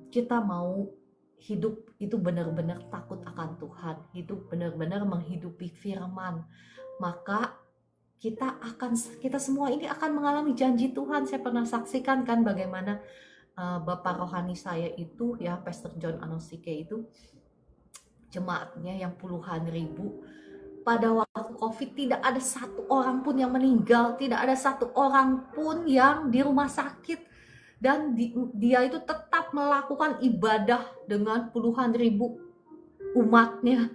Kita mau hidup itu benar-benar takut akan Tuhan, hidup benar-benar menghidupi firman, maka kita semua ini akan mengalami janji Tuhan. Saya pernah saksikan kan bagaimana Bapak rohani saya itu ya, Pastor John Anosike itu, jemaatnya yang puluhan ribu, pada waktu COVID tidak ada satu orang pun yang meninggal, tidak ada satu orang pun yang di rumah sakit, dan dia itu tetap melakukan ibadah dengan puluhan ribu umatnya.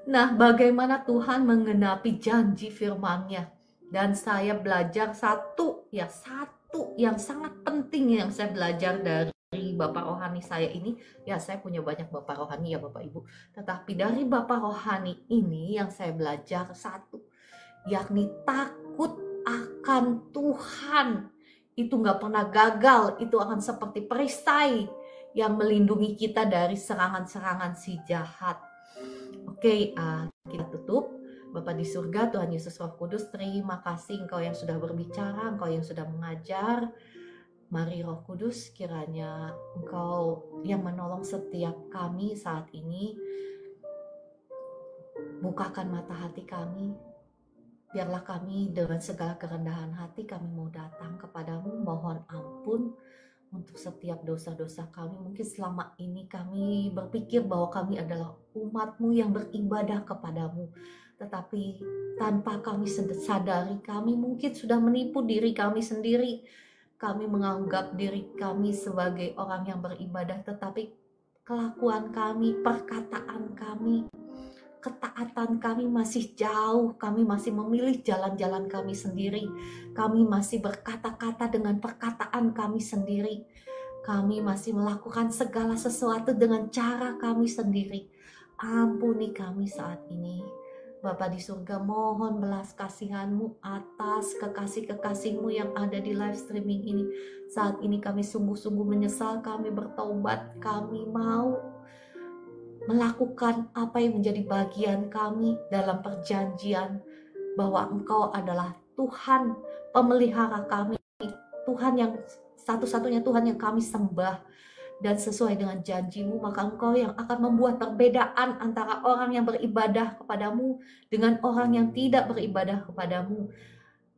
Nah, bagaimana Tuhan menggenapi janji firman-Nya. Dan saya belajar satu yang sangat penting yang saya belajar dari Bapak rohani saya ini. Ya, saya punya banyak Bapak rohani ya Bapak Ibu. Tetapi dari Bapak rohani ini yang saya belajar satu, yakni takut akan Tuhan. Itu gak pernah gagal, itu akan seperti perisai yang melindungi kita dari serangan-serangan si jahat. Oke, kita tutup. Bapa di surga, Tuhan Yesus Roh Kudus, terima kasih Engkau yang sudah berbicara, Engkau yang sudah mengajar. Mari Roh Kudus, kiranya Engkau yang menolong setiap kami saat ini. Bukakan mata hati kami. Biarlah kami dengan segala kerendahan hati kami mau datang kepadamu, mohon ampun untuk setiap dosa-dosa kami. Mungkin selama ini kami berpikir bahwa kami adalah umat-Mu yang beribadah kepadamu, tetapi tanpa kami sadari, kami mungkin sudah menipu diri kami sendiri. Kami menganggap diri kami sebagai orang yang beribadah, tetapi kelakuan kami, perkataan kami, ketaatan kami masih jauh. Kami masih memilih jalan-jalan kami sendiri. Kami masih berkata-kata dengan perkataan kami sendiri. Kami masih melakukan segala sesuatu dengan cara kami sendiri. Ampuni kami saat ini. Bapa di surga, mohon belas kasihan-Mu atas kekasih-kekasih-Mu yang ada di live streaming ini. Saat ini kami sungguh-sungguh menyesal, kami bertaubat, kami mau melakukan apa yang menjadi bagian kami dalam perjanjian bahwa Engkau adalah Tuhan pemelihara kami, Tuhan yang satu-satunya Tuhan yang kami sembah. Dan sesuai dengan janji-Mu, maka Engkau yang akan membuat perbedaan antara orang yang beribadah kepadamu dengan orang yang tidak beribadah kepadamu.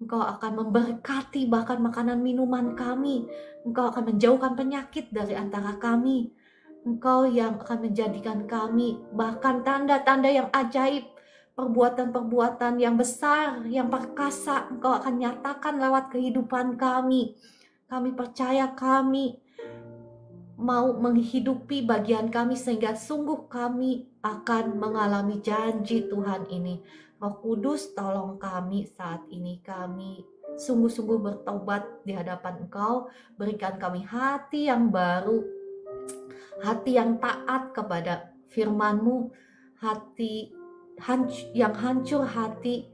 Engkau akan memberkati bahkan makanan minuman kami. Engkau akan menjauhkan penyakit dari antara kami. Engkau yang akan menjadikan kami bahkan tanda-tanda yang ajaib, perbuatan-perbuatan yang besar, yang perkasa, Engkau akan nyatakan lewat kehidupan kami. Kami percaya kami mau menghidupi bagian kami sehingga sungguh kami akan mengalami janji Tuhan ini. Roh Kudus, tolong kami saat ini, kami sungguh-sungguh bertobat di hadapan Engkau. Berikan kami hati yang baru, hati yang taat kepada firman-Mu, hati yang hancur, hati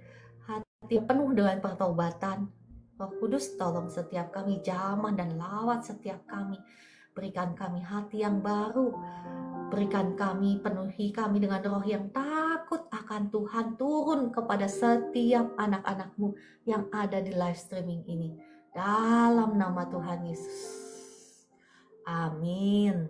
penuh dengan pertobatan. Roh Kudus, tolong setiap kami, jamah dan lawat setiap kami. Berikan kami hati yang baru. Berikan kami, penuhi kami dengan roh yang takut akan Tuhan. Turun kepada setiap anak-anak-Mu yang ada di live streaming ini. Dalam nama Tuhan Yesus. Amin.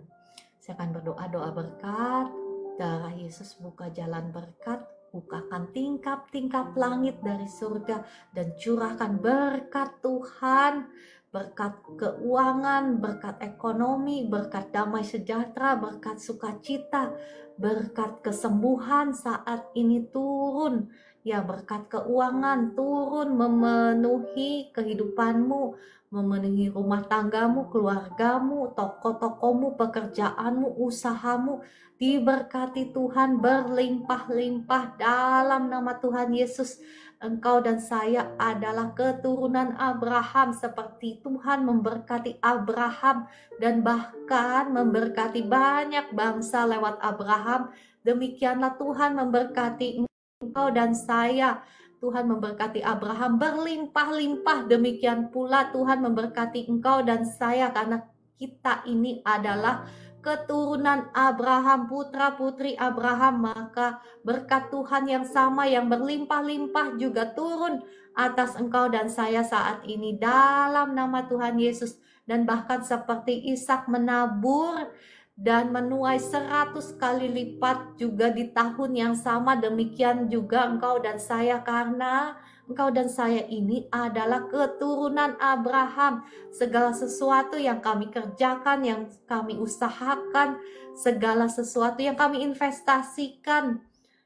Saya akan berdoa-doa berkat. Darah Yesus buka jalan berkat. Bukakan tingkap-tingkap langit dari surga. Dan curahkan berkat Tuhan. Berkat keuangan, berkat ekonomi, berkat damai sejahtera, berkat sukacita, berkat kesembuhan saat ini turun. Ya, berkat keuangan turun memenuhi kehidupanmu, memenuhi rumah tanggamu, keluargamu, toko-tokomu, pekerjaanmu, usahamu. Diberkati Tuhan berlimpah-limpah dalam nama Tuhan Yesus. Engkau dan saya adalah keturunan Abraham, seperti Tuhan memberkati Abraham dan bahkan memberkati banyak bangsa lewat Abraham. Demikianlah Tuhan memberkati engkau dan saya. Tuhan memberkati Abraham berlimpah-limpah. Demikian pula Tuhan memberkati engkau dan saya, karena kita ini adalah keturunan Abraham, putra-putri Abraham. Maka berkat Tuhan yang sama yang berlimpah-limpah juga turun atas engkau dan saya saat ini dalam nama Tuhan Yesus. Dan bahkan seperti Ishak menabur dan menuai 100 kali lipat juga di tahun yang sama, demikian juga engkau dan saya, karena engkau dan saya ini adalah keturunan Abraham. Segala sesuatu yang kami kerjakan, yang kami usahakan, segala sesuatu yang kami investasikan,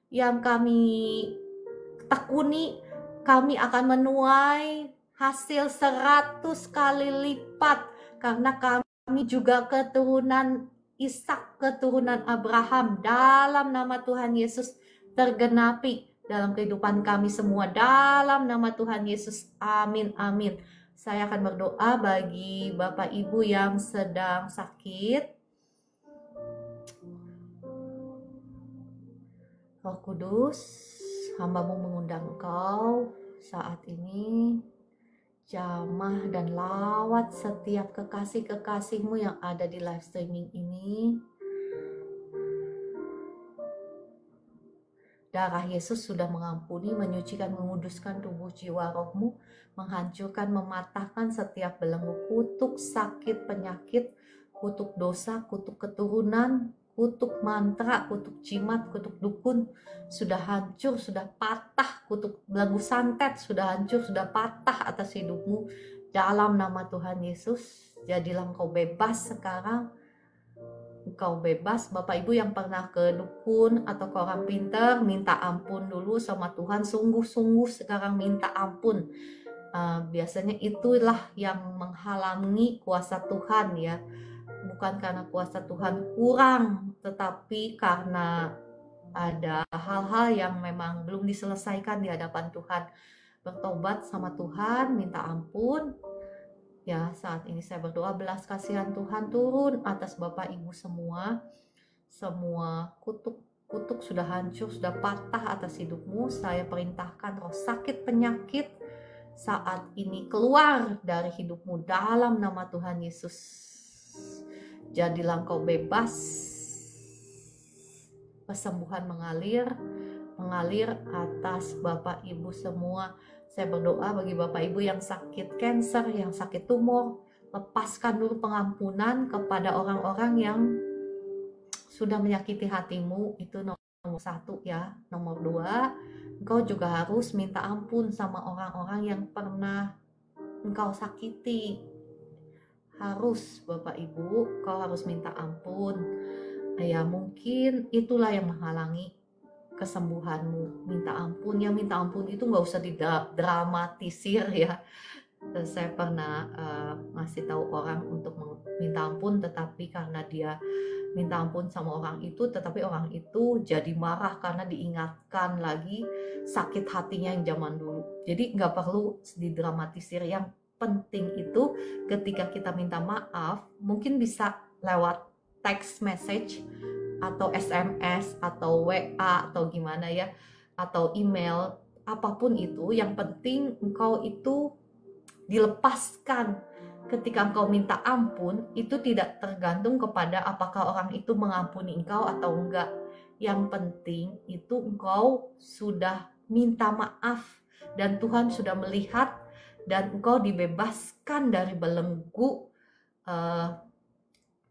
yang kami tekuni, kami akan menuai hasil 100 kali lipat, karena kami juga keturunan Ishak, keturunan Abraham. Dalam nama Tuhan Yesus tergenapi dalam kehidupan kami semua, dalam nama Tuhan Yesus. Amin, amin. Saya akan berdoa bagi Bapak Ibu yang sedang sakit. Roh Kudus, hamba-Mu mengundang Engkau saat ini. Jamah dan lawat setiap kekasih-kekasih-Mu yang ada di live streaming ini. Darah Yesus sudah mengampuni, menyucikan, menguduskan tubuh, jiwa, rohmu, menghancurkan, mematahkan setiap belenggu, kutuk, sakit, penyakit, kutuk dosa, kutuk keturunan, kutuk mantra, kutuk jimat, kutuk dukun, sudah hancur, sudah patah. Kutuk belenggu santet sudah hancur, sudah patah atas hidupmu. Dalam nama Tuhan Yesus, jadilah engkau bebas sekarang. Engkau bebas. Bapak Ibu yang pernah ke dukun atau ke orang pintar, minta ampun dulu sama Tuhan. Sungguh-sungguh sekarang minta ampun. Biasanya itulah yang menghalangi kuasa Tuhan, ya. Bukan karena kuasa Tuhan kurang, tetapi karena ada hal-hal yang memang belum diselesaikan di hadapan Tuhan. Bertobat sama Tuhan, minta ampun. Ya, saat ini saya berdoa belas kasihan Tuhan turun atas Bapak Ibu semua. Semua kutuk kutuk sudah hancur, sudah patah atas hidupmu. Saya perintahkan roh sakit penyakit saat ini keluar dari hidupmu dalam nama Tuhan Yesus. Jadilah engkau bebas. Kesembuhan mengalir atas Bapak Ibu semua. Saya berdoa bagi Bapak Ibu yang sakit kanker, yang sakit tumor, lepaskan dulu pengampunan kepada orang-orang yang sudah menyakiti hatimu. Itu nomor 1 ya. Nomor 2, engkau juga harus minta ampun sama orang-orang yang pernah engkau sakiti. Harus Bapak Ibu, kau harus minta ampun. Ya mungkin itulah yang menghalangi kesembuhanmu. Minta ampun ya, minta ampun itu nggak usah didramatisir ya. Saya pernah ngasih tahu orang untuk minta ampun, tetapi karena dia minta ampun sama orang itu, tetapi orang itu jadi marah karena diingatkan lagi sakit hatinya yang zaman dulu. Jadi nggak perlu didramatisir. Yang penting itu ketika kita minta maaf, mungkin bisa lewat text message atau SMS atau WA atau gimana ya, atau email, apapun itu. Yang penting engkau itu dilepaskan. Ketika engkau minta ampun, itu tidak tergantung kepada apakah orang itu mengampuni engkau atau enggak. Yang penting itu engkau sudah minta maaf dan Tuhan sudah melihat, dan engkau dibebaskan dari belenggu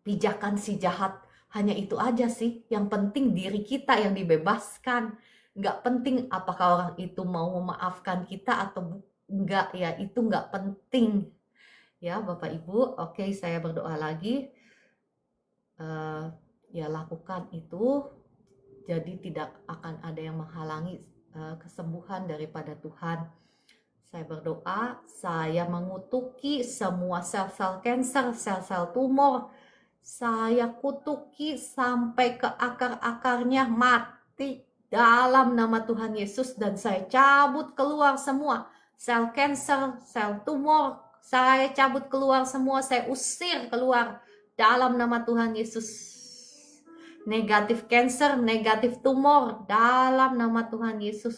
pijakan si jahat. Hanya itu aja sih. Yang penting diri kita yang dibebaskan. Nggak penting apakah orang itu mau memaafkan kita atau enggak ya, itu nggak penting ya Bapak Ibu. Oke, saya berdoa lagi. Ya lakukan itu, jadi tidak akan ada yang menghalangi kesembuhan daripada Tuhan. Saya berdoa, saya mengutuki semua sel-sel kanker, sel-sel tumor. Saya kutuki sampai ke akar-akarnya, mati dalam nama Tuhan Yesus. Dan saya cabut keluar semua sel kanker, sel tumor. Saya cabut keluar semua, saya usir keluar dalam nama Tuhan Yesus. Negatif kanker, negatif tumor dalam nama Tuhan Yesus.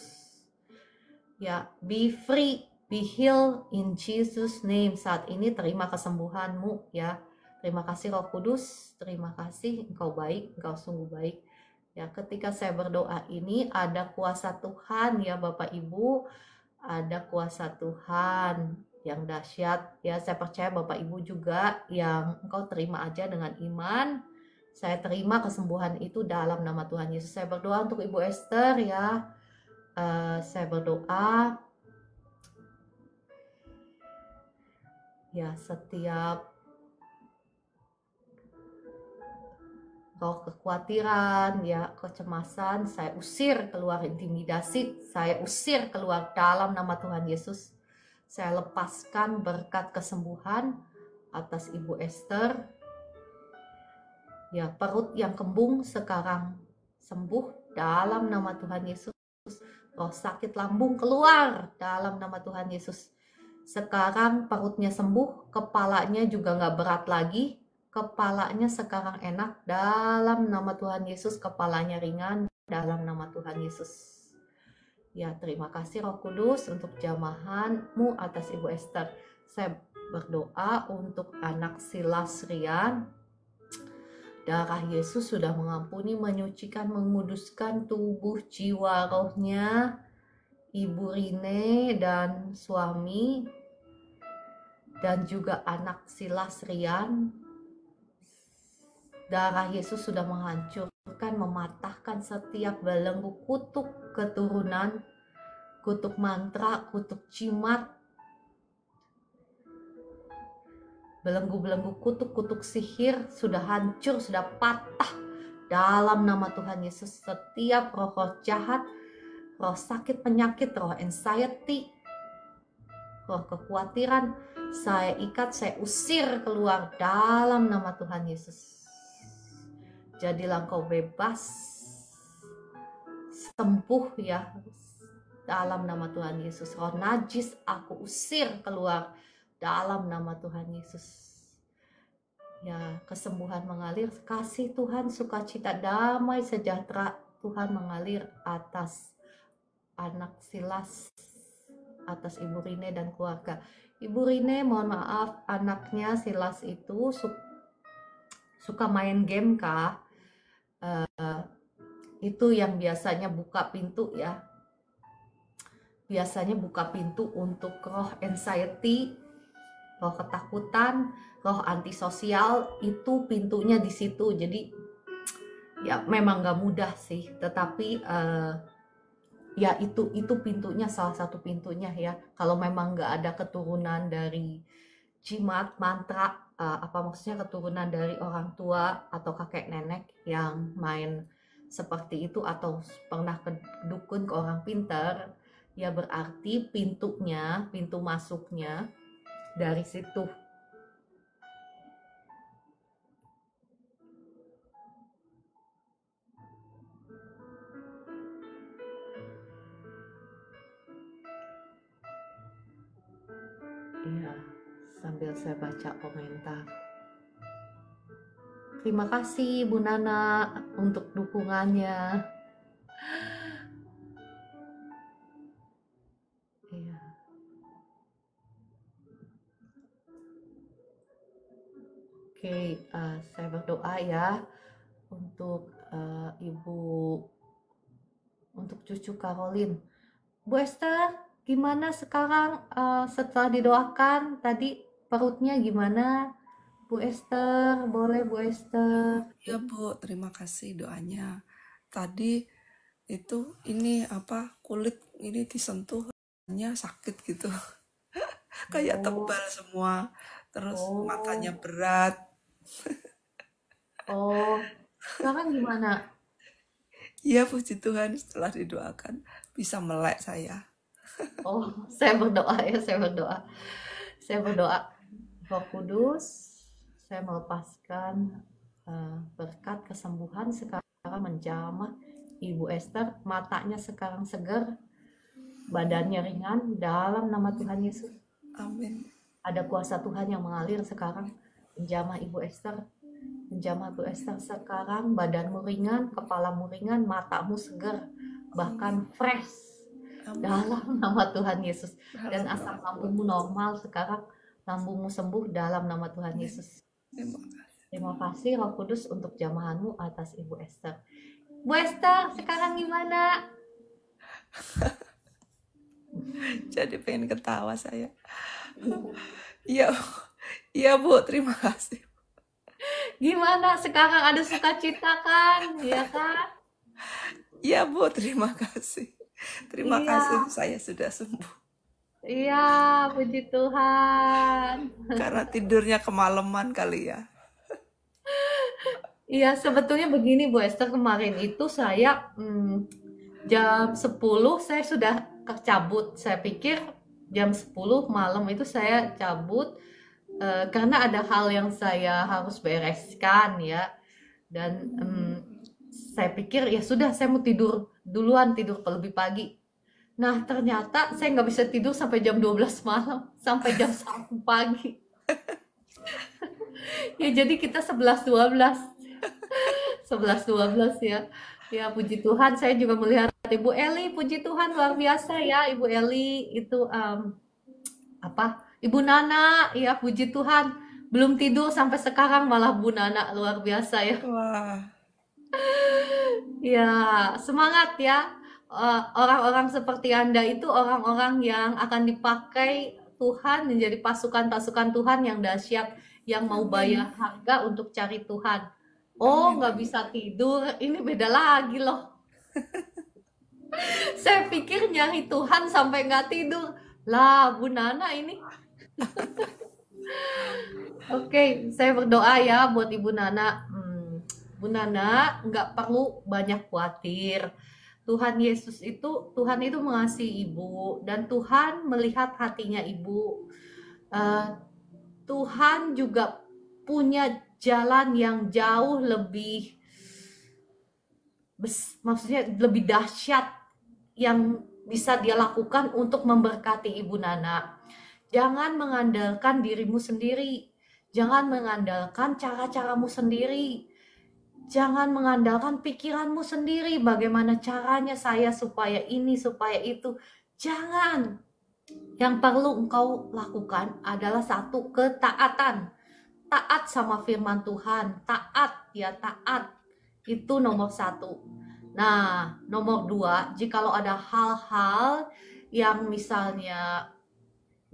Ya, be free, be healed in Jesus name. Saat ini terima kesembuhanmu ya. Terima kasih Roh Kudus, terima kasih, engkau baik, engkau sungguh baik. Ya, ketika saya berdoa ini ada kuasa Tuhan ya Bapak Ibu, ada kuasa Tuhan yang dahsyat ya. Saya percaya Bapak Ibu juga yang engkau terima aja dengan iman. Saya terima kesembuhan itu dalam nama Tuhan Yesus. Saya berdoa untuk Ibu Esther ya. Saya berdoa ya, setiap roh kekhawatiran ya, kecemasan, saya usir keluar. Intimidasi saya usir keluar dalam nama Tuhan Yesus. Saya lepaskan berkat kesembuhan atas Ibu Esther ya. Perut yang kembung sekarang sembuh dalam nama Tuhan Yesus. Roh sakit lambung keluar dalam nama Tuhan Yesus. Sekarang perutnya sembuh, kepalanya juga nggak berat lagi. Kepalanya sekarang enak dalam nama Tuhan Yesus. Kepalanya ringan dalam nama Tuhan Yesus. Ya, terima kasih Roh Kudus untuk jamahanmu atas Ibu Esther. Saya berdoa untuk anak Silas Rian. Darah Yesus sudah mengampuni, menyucikan, menguduskan tubuh, jiwa, rohnya Ibu Rine dan suami, dan juga anak Silas Rian. Darah Yesus sudah menghancurkan, mematahkan setiap belenggu kutuk keturunan, kutuk mantra, kutuk jimat, belenggu-belenggu kutuk sihir sudah hancur, sudah patah dalam nama Tuhan Yesus. Setiap roh-roh jahat, roh sakit penyakit, roh anxiety, roh kekhawatiran, saya ikat, saya usir keluar dalam nama Tuhan Yesus. Jadilah engkau bebas, sembuh ya dalam nama Tuhan Yesus. Roh najis aku usir keluar dalam nama Tuhan Yesus. Ya, kesembuhan mengalir, kasih Tuhan, sukacita, damai, sejahtera Tuhan mengalir atas anak Silas, atas Ibu Rine dan keluarga. Ibu Rine, mohon maaf, anaknya Silas itu suka main game kah? Itu yang biasanya buka pintu ya. Biasanya buka pintu untuk roh anxiety, roh ketakutan, roh antisosial, itu pintunya di situ. Jadi ya memang nggak mudah sih, tetapi ya itu pintunya, salah satu pintunya ya. Kalau memang nggak ada keturunan dari jimat, mantra, apa maksudnya keturunan dari orang tua atau kakek nenek yang main seperti itu atau pernah ke dukun, ke orang pintar, ya berarti pintu masuknya dari situ. Iya, sambil saya baca komentar. Terima kasih Bu Nana untuk dukungannya. Iya. Oke, saya berdoa ya untuk untuk cucu Caroline. Bu Esther, gimana sekarang setelah didoakan tadi perutnya gimana? Bu Esther, boleh Bu Esther? Ya Bu, terima kasih doanya. Tadi itu ini kulit ini disentuhnya sakit gitu. Kayak tebal semua. Terus matanya berat. Sekarang gimana? Iya puji Tuhan, setelah didoakan bisa melek saya. Saya berdoa ya, saya berdoa. Roh Kudus, saya melepaskan berkat kesembuhan sekarang menjamah Ibu Esther, matanya sekarang segar, badannya ringan dalam nama Tuhan Yesus. Amin. Ada kuasa Tuhan yang mengalir sekarang menjamah Ibu Esther. Menjamah Ibu Esther sekarang, badanmu ringan, kepalamu ringan, matamu segar, bahkan fresh. Amin. Dalam nama Tuhan Yesus. Dan asam lambungmu normal sekarang, lambungmu sembuh dalam nama Tuhan Yesus. Terima kasih Roh Kudus untuk jamahanmu atas Ibu Esther. Bu Esther, sekarang gimana? Jadi pengen ketawa saya. Iya Bu, terima kasih. Gimana sekarang, ada sukacita kan? Ya kan? Iya Bu, terima kasih. Terima kasih, saya sudah sembuh. Iya, puji Tuhan. Karena tidurnya kemalaman kali ya. Iya, sebetulnya begini Bu Esther, kemarin itu saya jam 10 saya sudah cabut. Saya pikir jam 10 malam itu saya cabut karena ada hal yang saya harus bereskan ya. Dan saya pikir ya sudah, saya mau tidur duluan, tidur lebih pagi. Nah ternyata saya nggak bisa tidur sampai jam 12 malam, sampai jam 1 pagi. Ya jadi kita 11-12 ya. Ya puji Tuhan, saya juga melihat Ibu Eli, puji Tuhan luar biasa ya Ibu Eli itu Ibu Nana, ya puji Tuhan belum tidur sampai sekarang, malah Bu Nana luar biasa ya. Wah. Ya, semangat ya. Orang-orang seperti Anda itu orang-orang yang akan dipakai Tuhan menjadi pasukan-pasukan Tuhan yang dahsyat, yang mau bayar harga untuk cari Tuhan. Nggak bisa tidur, ini beda lagi loh. Saya pikir nyari Tuhan sampai nggak tidur. Lah, Bu Nana ini. Oke, saya berdoa ya buat Ibu Nana. Bu Nana, nggak perlu banyak khawatir. Tuhan itu mengasihi Ibu, dan Tuhan melihat hatinya Ibu. Tuhan juga punya jalan yang jauh lebih, maksudnya lebih dahsyat yang bisa dia lakukan untuk memberkati Ibu Nana. Jangan mengandalkan dirimu sendiri. Jangan mengandalkan cara-caramu sendiri. Jangan mengandalkan pikiranmu sendiri, bagaimana caranya saya supaya ini, supaya itu. Jangan. Yang perlu engkau lakukan adalah satu, ketaatan. Taat sama firman Tuhan. Taat, ya taat. Itu nomor satu. Nah, nomor dua, jikalau ada hal-hal yang misalnya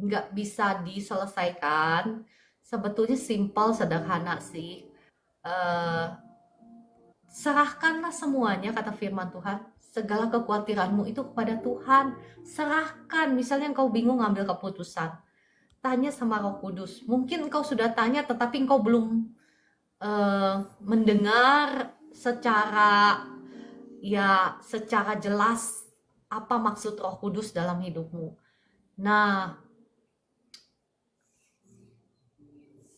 nggak bisa diselesaikan, sebetulnya simpel, sederhana sih. Serahkanlah semuanya, kata firman Tuhan. Segala kekhawatiranmu itu kepada Tuhan. Serahkan. Misalnya engkau bingung ngambil keputusan, tanya sama Roh Kudus. Mungkin engkau sudah tanya tetapi engkau belum mendengar secara jelas apa maksud Roh Kudus dalam hidupmu. Nah,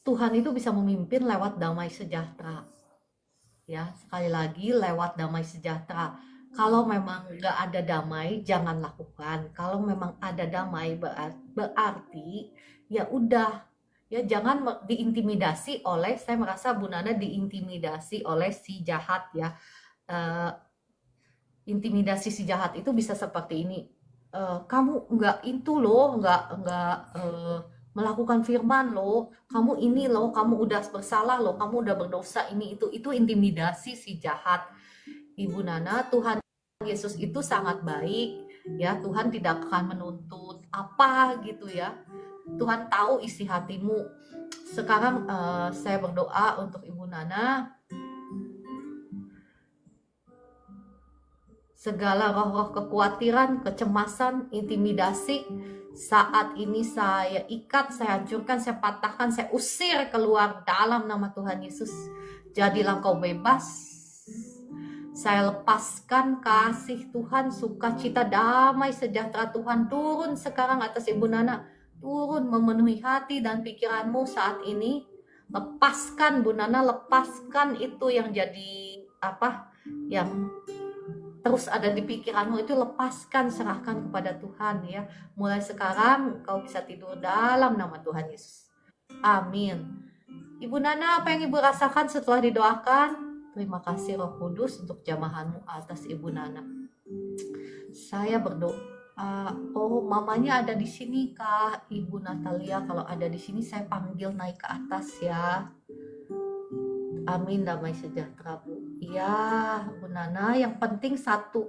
Tuhan itu bisa memimpin lewat damai sejahtera. Ya, sekali lagi lewat damai sejahtera. Kalau memang nggak ada damai, jangan lakukan. Kalau memang ada damai, berarti ya udah, ya jangan diintimidasi oleh. Saya merasa Bu Nana diintimidasi oleh si jahat ya. Intimidasi si jahat itu bisa seperti ini. Kamu nggak itu loh, nggak melakukan firman loh, kamu ini loh, kamu udah bersalah loh, kamu udah berdosa ini itu intimidasi si jahat. Ibu Nana, Tuhan Yesus itu sangat baik ya. Tuhan tidak akan menuntut apa gitu ya. Tuhan tahu isi hatimu. Sekarang saya berdoa untuk Ibu Nana. Segala roh-roh kekhawatiran, kecemasan, intimidasi, saat ini saya ikat, saya hancurkan, saya patahkan, saya usir keluar dalam nama Tuhan Yesus. Jadilah kau bebas. Saya lepaskan kasih Tuhan, sukacita, damai, sejahtera Tuhan turun sekarang atas Ibu Nana. Turun memenuhi hati dan pikiranmu saat ini. Lepaskan Bu Nana, lepaskan itu yang jadi yang terus ada di pikiranmu itu, lepaskan, serahkan kepada Tuhan ya. Mulai sekarang kau bisa tidur dalam nama Tuhan Yesus. Amin. Ibu Nana, apa yang Ibu rasakan setelah didoakan? Terima kasih Roh Kudus untuk jamahanmu atas Ibu Nana. Saya berdoa. Oh, mamanya ada di sini Kak, Ibu Natalia. Kalau ada di sini saya panggil naik ke atas ya. Amin, damai sejahtera Bu. Ya Bu Nana, yang penting satu,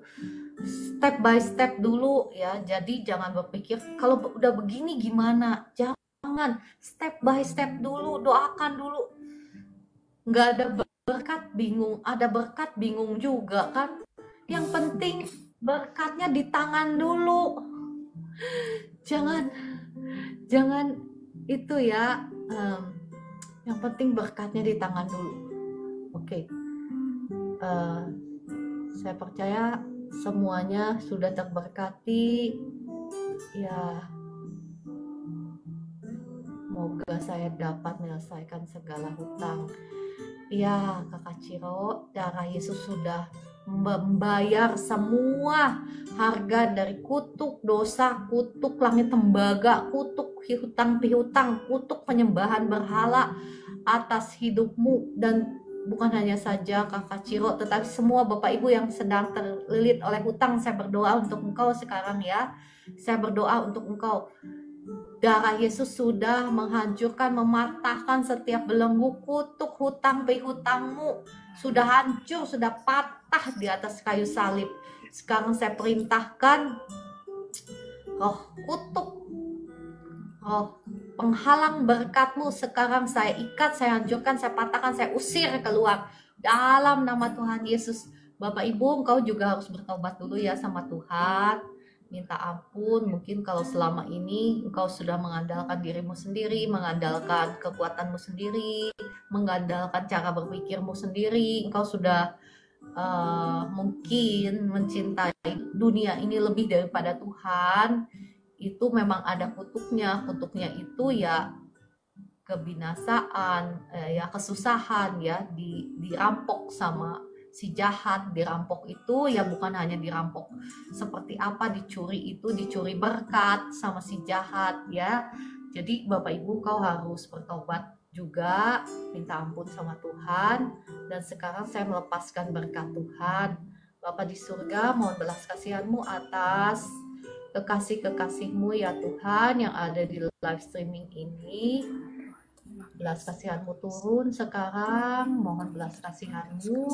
step by step dulu ya. Jadi jangan berpikir kalau udah begini gimana. Jangan, step by step dulu, doakan dulu. Nggak ada berkat bingung, ada berkat bingung juga kan. Yang penting berkatnya di tangan dulu. Jangan itu ya. Yang penting berkatnya di tangan dulu. Oke. Saya percaya semuanya sudah terberkati. Ya, semoga saya dapat menyelesaikan segala hutang. Ya, Kakak Ciro, darah Yesus sudah membayar semua harga dari kutuk dosa, kutuk langit tembaga, kutuk hutang pihutang, kutuk penyembahan berhala atas hidupmu. Dan bukan hanya saja Kakak Ciro, tetapi semua Bapak Ibu yang sedang terlilit oleh hutang, saya berdoa untuk engkau sekarang ya. Saya berdoa untuk engkau. Darah Yesus sudah menghancurkan, mematahkan setiap belenggu kutuk hutang pihutangmu. Sudah hancur, sudah patah di atas kayu salib. Sekarang saya perintahkan roh kutuk, roh penghalang berkatmu, sekarang saya ikat, saya hancurkan, saya patahkan, saya usir keluar dalam nama Tuhan Yesus. Bapak Ibu, engkau juga harus bertobat dulu ya sama Tuhan. Minta ampun, mungkin kalau selama ini engkau sudah mengandalkan dirimu sendiri, mengandalkan kekuatanmu sendiri, mengandalkan cara berpikirmu sendiri, engkau sudah mungkin mencintai dunia ini lebih daripada Tuhan. Itu memang ada kutuknya. Kutuknya itu ya kebinasaan, ya kesusahan ya, dirampok sama si jahat. Dirampok itu ya bukan hanya dirampok seperti apa, dicuri, itu dicuri berkat sama si jahat ya. Jadi Bapak Ibu, kau harus bertobat juga minta ampun sama Tuhan, dan sekarang saya melepaskan berkat Tuhan. Bapa di surga, mohon belas kasihan-Mu atas kekasih-kekasih-Mu ya Tuhan yang ada di live streaming ini. Belas kasihan-Mu turun sekarang, mohon belas kasihan-Mu.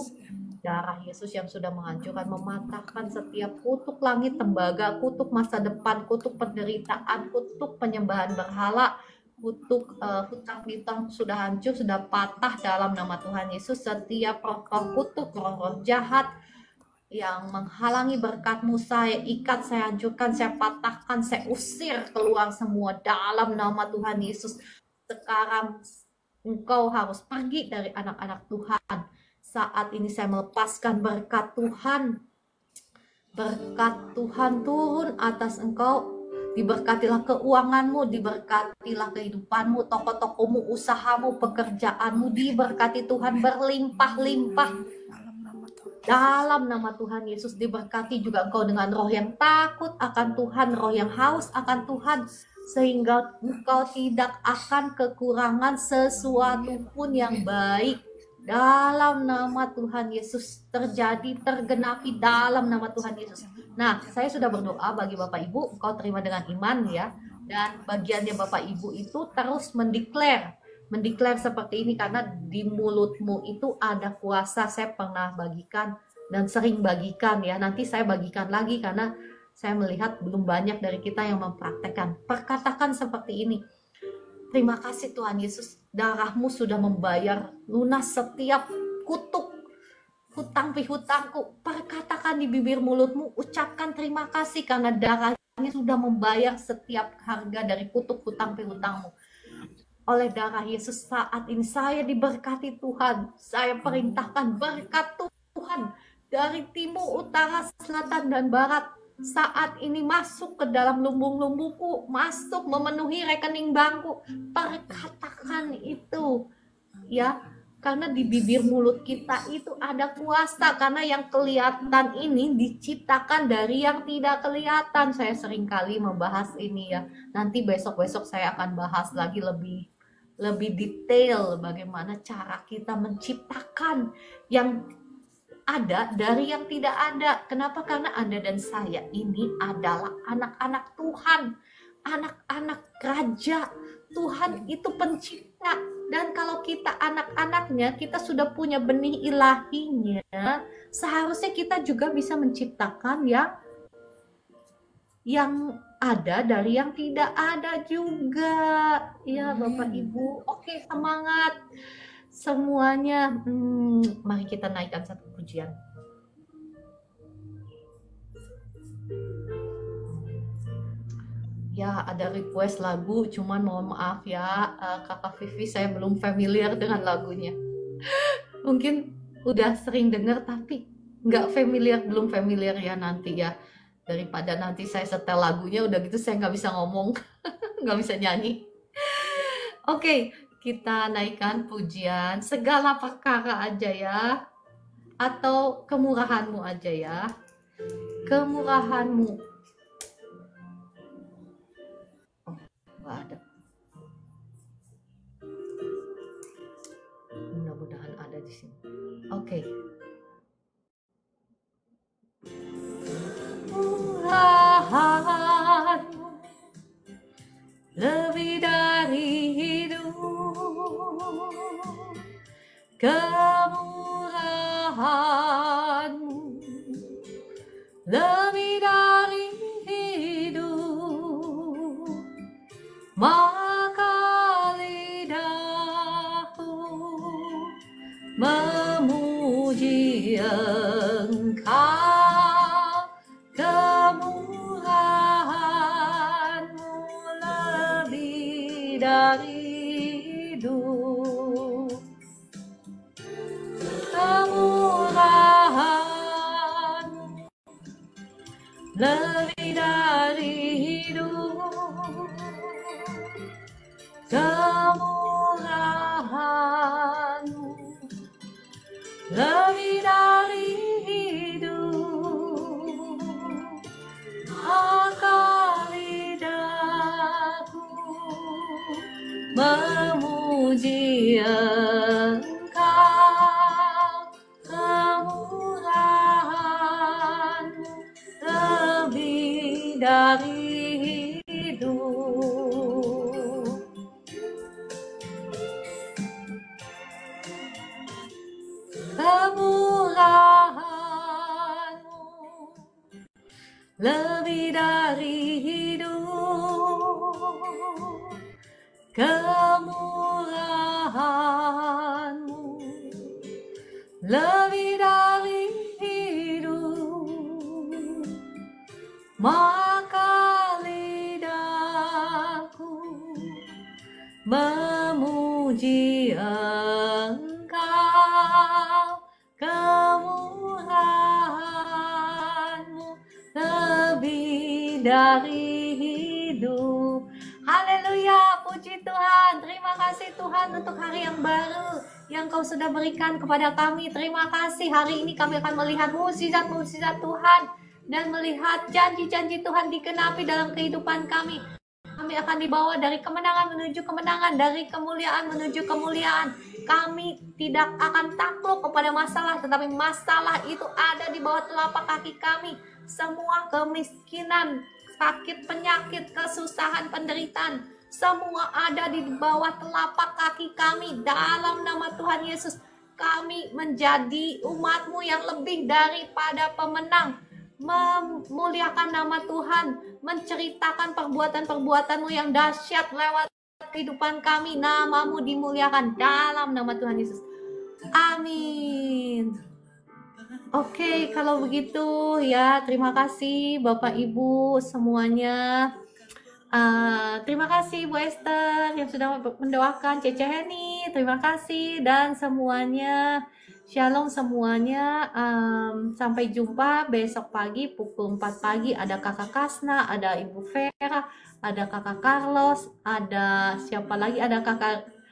Darah Yesus yang sudah menghancurkan, mematahkan setiap kutuk langit tembaga, kutuk masa depan, kutuk penderitaan, kutuk penyembahan berhala, kutuk hutang piutang sudah hancur, sudah patah dalam nama Tuhan Yesus. Setiap roh-roh kutuk, roh-roh jahat yang menghalangi berkat-Mu, saya ikat, saya hancurkan, saya patahkan, saya usir keluar semua dalam nama Tuhan Yesus. Sekarang Engkau harus pergi dari anak-anak Tuhan. Saat ini saya melepaskan berkat Tuhan. Berkat Tuhan turun atas engkau. Diberkatilah keuanganmu, diberkatilah kehidupanmu, toko-tokomu, usahamu, pekerjaanmu, diberkati Tuhan berlimpah-limpah. Dalam nama Tuhan Yesus, diberkati juga engkau dengan roh yang takut akan Tuhan, roh yang haus akan Tuhan, sehingga engkau tidak akan kekurangan sesuatu pun yang baik. Dalam nama Tuhan Yesus terjadi, tergenapi dalam nama Tuhan Yesus. Nah, saya sudah berdoa bagi Bapak Ibu, engkau terima dengan iman ya. Dan bagiannya Bapak Ibu itu terus mendeklar seperti ini, karena di mulutmu itu ada kuasa. Saya pernah bagikan dan sering bagikan ya. Nanti saya bagikan lagi karena saya melihat belum banyak dari kita yang mempraktekkan. Perkatakan seperti ini. Terima kasih Tuhan Yesus, darah-Mu sudah membayar lunas setiap kutuk, hutang pihutangku. Perkatakan di bibir mulutmu, ucapkan terima kasih karena darahnya sudah membayar setiap harga dari kutuk hutang pihutangmu. Oleh darah Yesus saat ini saya diberkati Tuhan. Saya perintahkan berkat Tuhan dari timur, utara, selatan, dan barat. Saat ini masuk ke dalam lumbung-lumbungku, masuk memenuhi rekening bankku. Perkatakan itu ya, karena di bibir mulut kita itu ada kuasa, karena yang kelihatan ini diciptakan dari yang tidak kelihatan. Saya sering kali membahas ini ya. Nanti besok-besok saya akan bahas lagi lebih detail bagaimana cara kita menciptakan yang ada dari yang tidak ada. Kenapa? Karena Anda dan saya ini adalah anak-anak Tuhan, anak-anak raja. Tuhan itu pencipta, dan kalau kita anak-anaknya, kita sudah punya benih ilahinya, seharusnya kita juga bisa menciptakan yang ada dari yang tidak ada juga ya Bapak Ibu. Oke, semangat semuanya. Mari kita naikkan satu pujian. Ya, ada request lagu, cuman mohon maaf ya Kakak Vivi, saya belum familiar dengan lagunya. Mungkin udah sering dengar tapi nggak familiar, belum familiar ya. Nanti ya, daripada nanti saya setel lagunya udah gitu saya nggak bisa ngomong, nggak bisa nyanyi. Oke, kita naikkan pujian segala perkara aja ya, atau kemurahan-Mu aja ya, kemurahan-Mu. Oh, nggak ada. Mudah-mudahan ada di sini. Oke. Kemurahan-Mu lebih dari hidup, kemurahan-Mu lebih dari hidup, maka lidahku memuji Engkau. Kemurahan-Mu lebih dari hidup, kemurahan-Mu lebih dari hidup, kemurahan-Mu lebih dari hidup, maka lidahku memuji Engkau, kemurahan-Mu lebih dari hidup. Kemurahan-Mu lebih dari hidup. Kemurahan-Mu lebih dari hidup. Maka lidahku memuji Engkau, kemurahan-Mu lebih dari hidup. Haleluya, puji Tuhan. Terima kasih Tuhan untuk hari yang baru yang Kau sudah berikan kepada kami. Terima kasih, hari ini kami akan melihat mukjizat-mukjizat Tuhan dan melihat janji-janji Tuhan digenapi dalam kehidupan kami. Kami akan dibawa dari kemenangan menuju kemenangan, dari kemuliaan menuju kemuliaan. Kami tidak akan takluk kepada masalah, tetapi masalah itu ada di bawah telapak kaki kami. Semua kemiskinan, sakit, penyakit, kesusahan, penderitaan, semua ada di bawah telapak kaki kami. Dalam nama Tuhan Yesus, kami menjadi umat-Mu yang lebih daripada pemenang, memuliakan nama Tuhan, menceritakan perbuatan-perbuatan-Mu yang dahsyat lewat kehidupan kami. Nama-Mu dimuliakan dalam nama Tuhan Yesus. Amin. Oke, kalau begitu ya, terima kasih Bapak Ibu semuanya. Terima kasih Bu Esther yang sudah mendoakan, Cece Heni, terima kasih, dan semuanya. Shalom semuanya. Sampai jumpa besok pagi pukul 4 pagi. Ada Kakak Kasna, ada Ibu Vera, ada Kakak Carlos, ada siapa lagi? Ada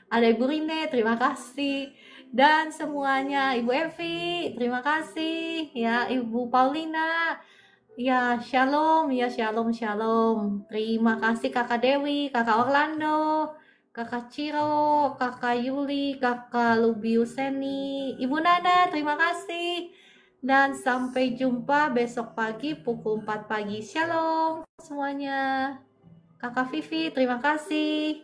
Ibu Rine, terima kasih. Dan semuanya, Ibu Evi, terima kasih. Ya, Ibu Paulina. Ya, shalom, shalom. Terima kasih Kakak Dewi, Kakak Orlando, Kakak Ciro, Kakak Yuli, Kakak Lubiuseni, Ibu Nana, terima kasih. Dan sampai jumpa besok pagi pukul 4 pagi. Shalom semuanya. Kakak Vivi, terima kasih.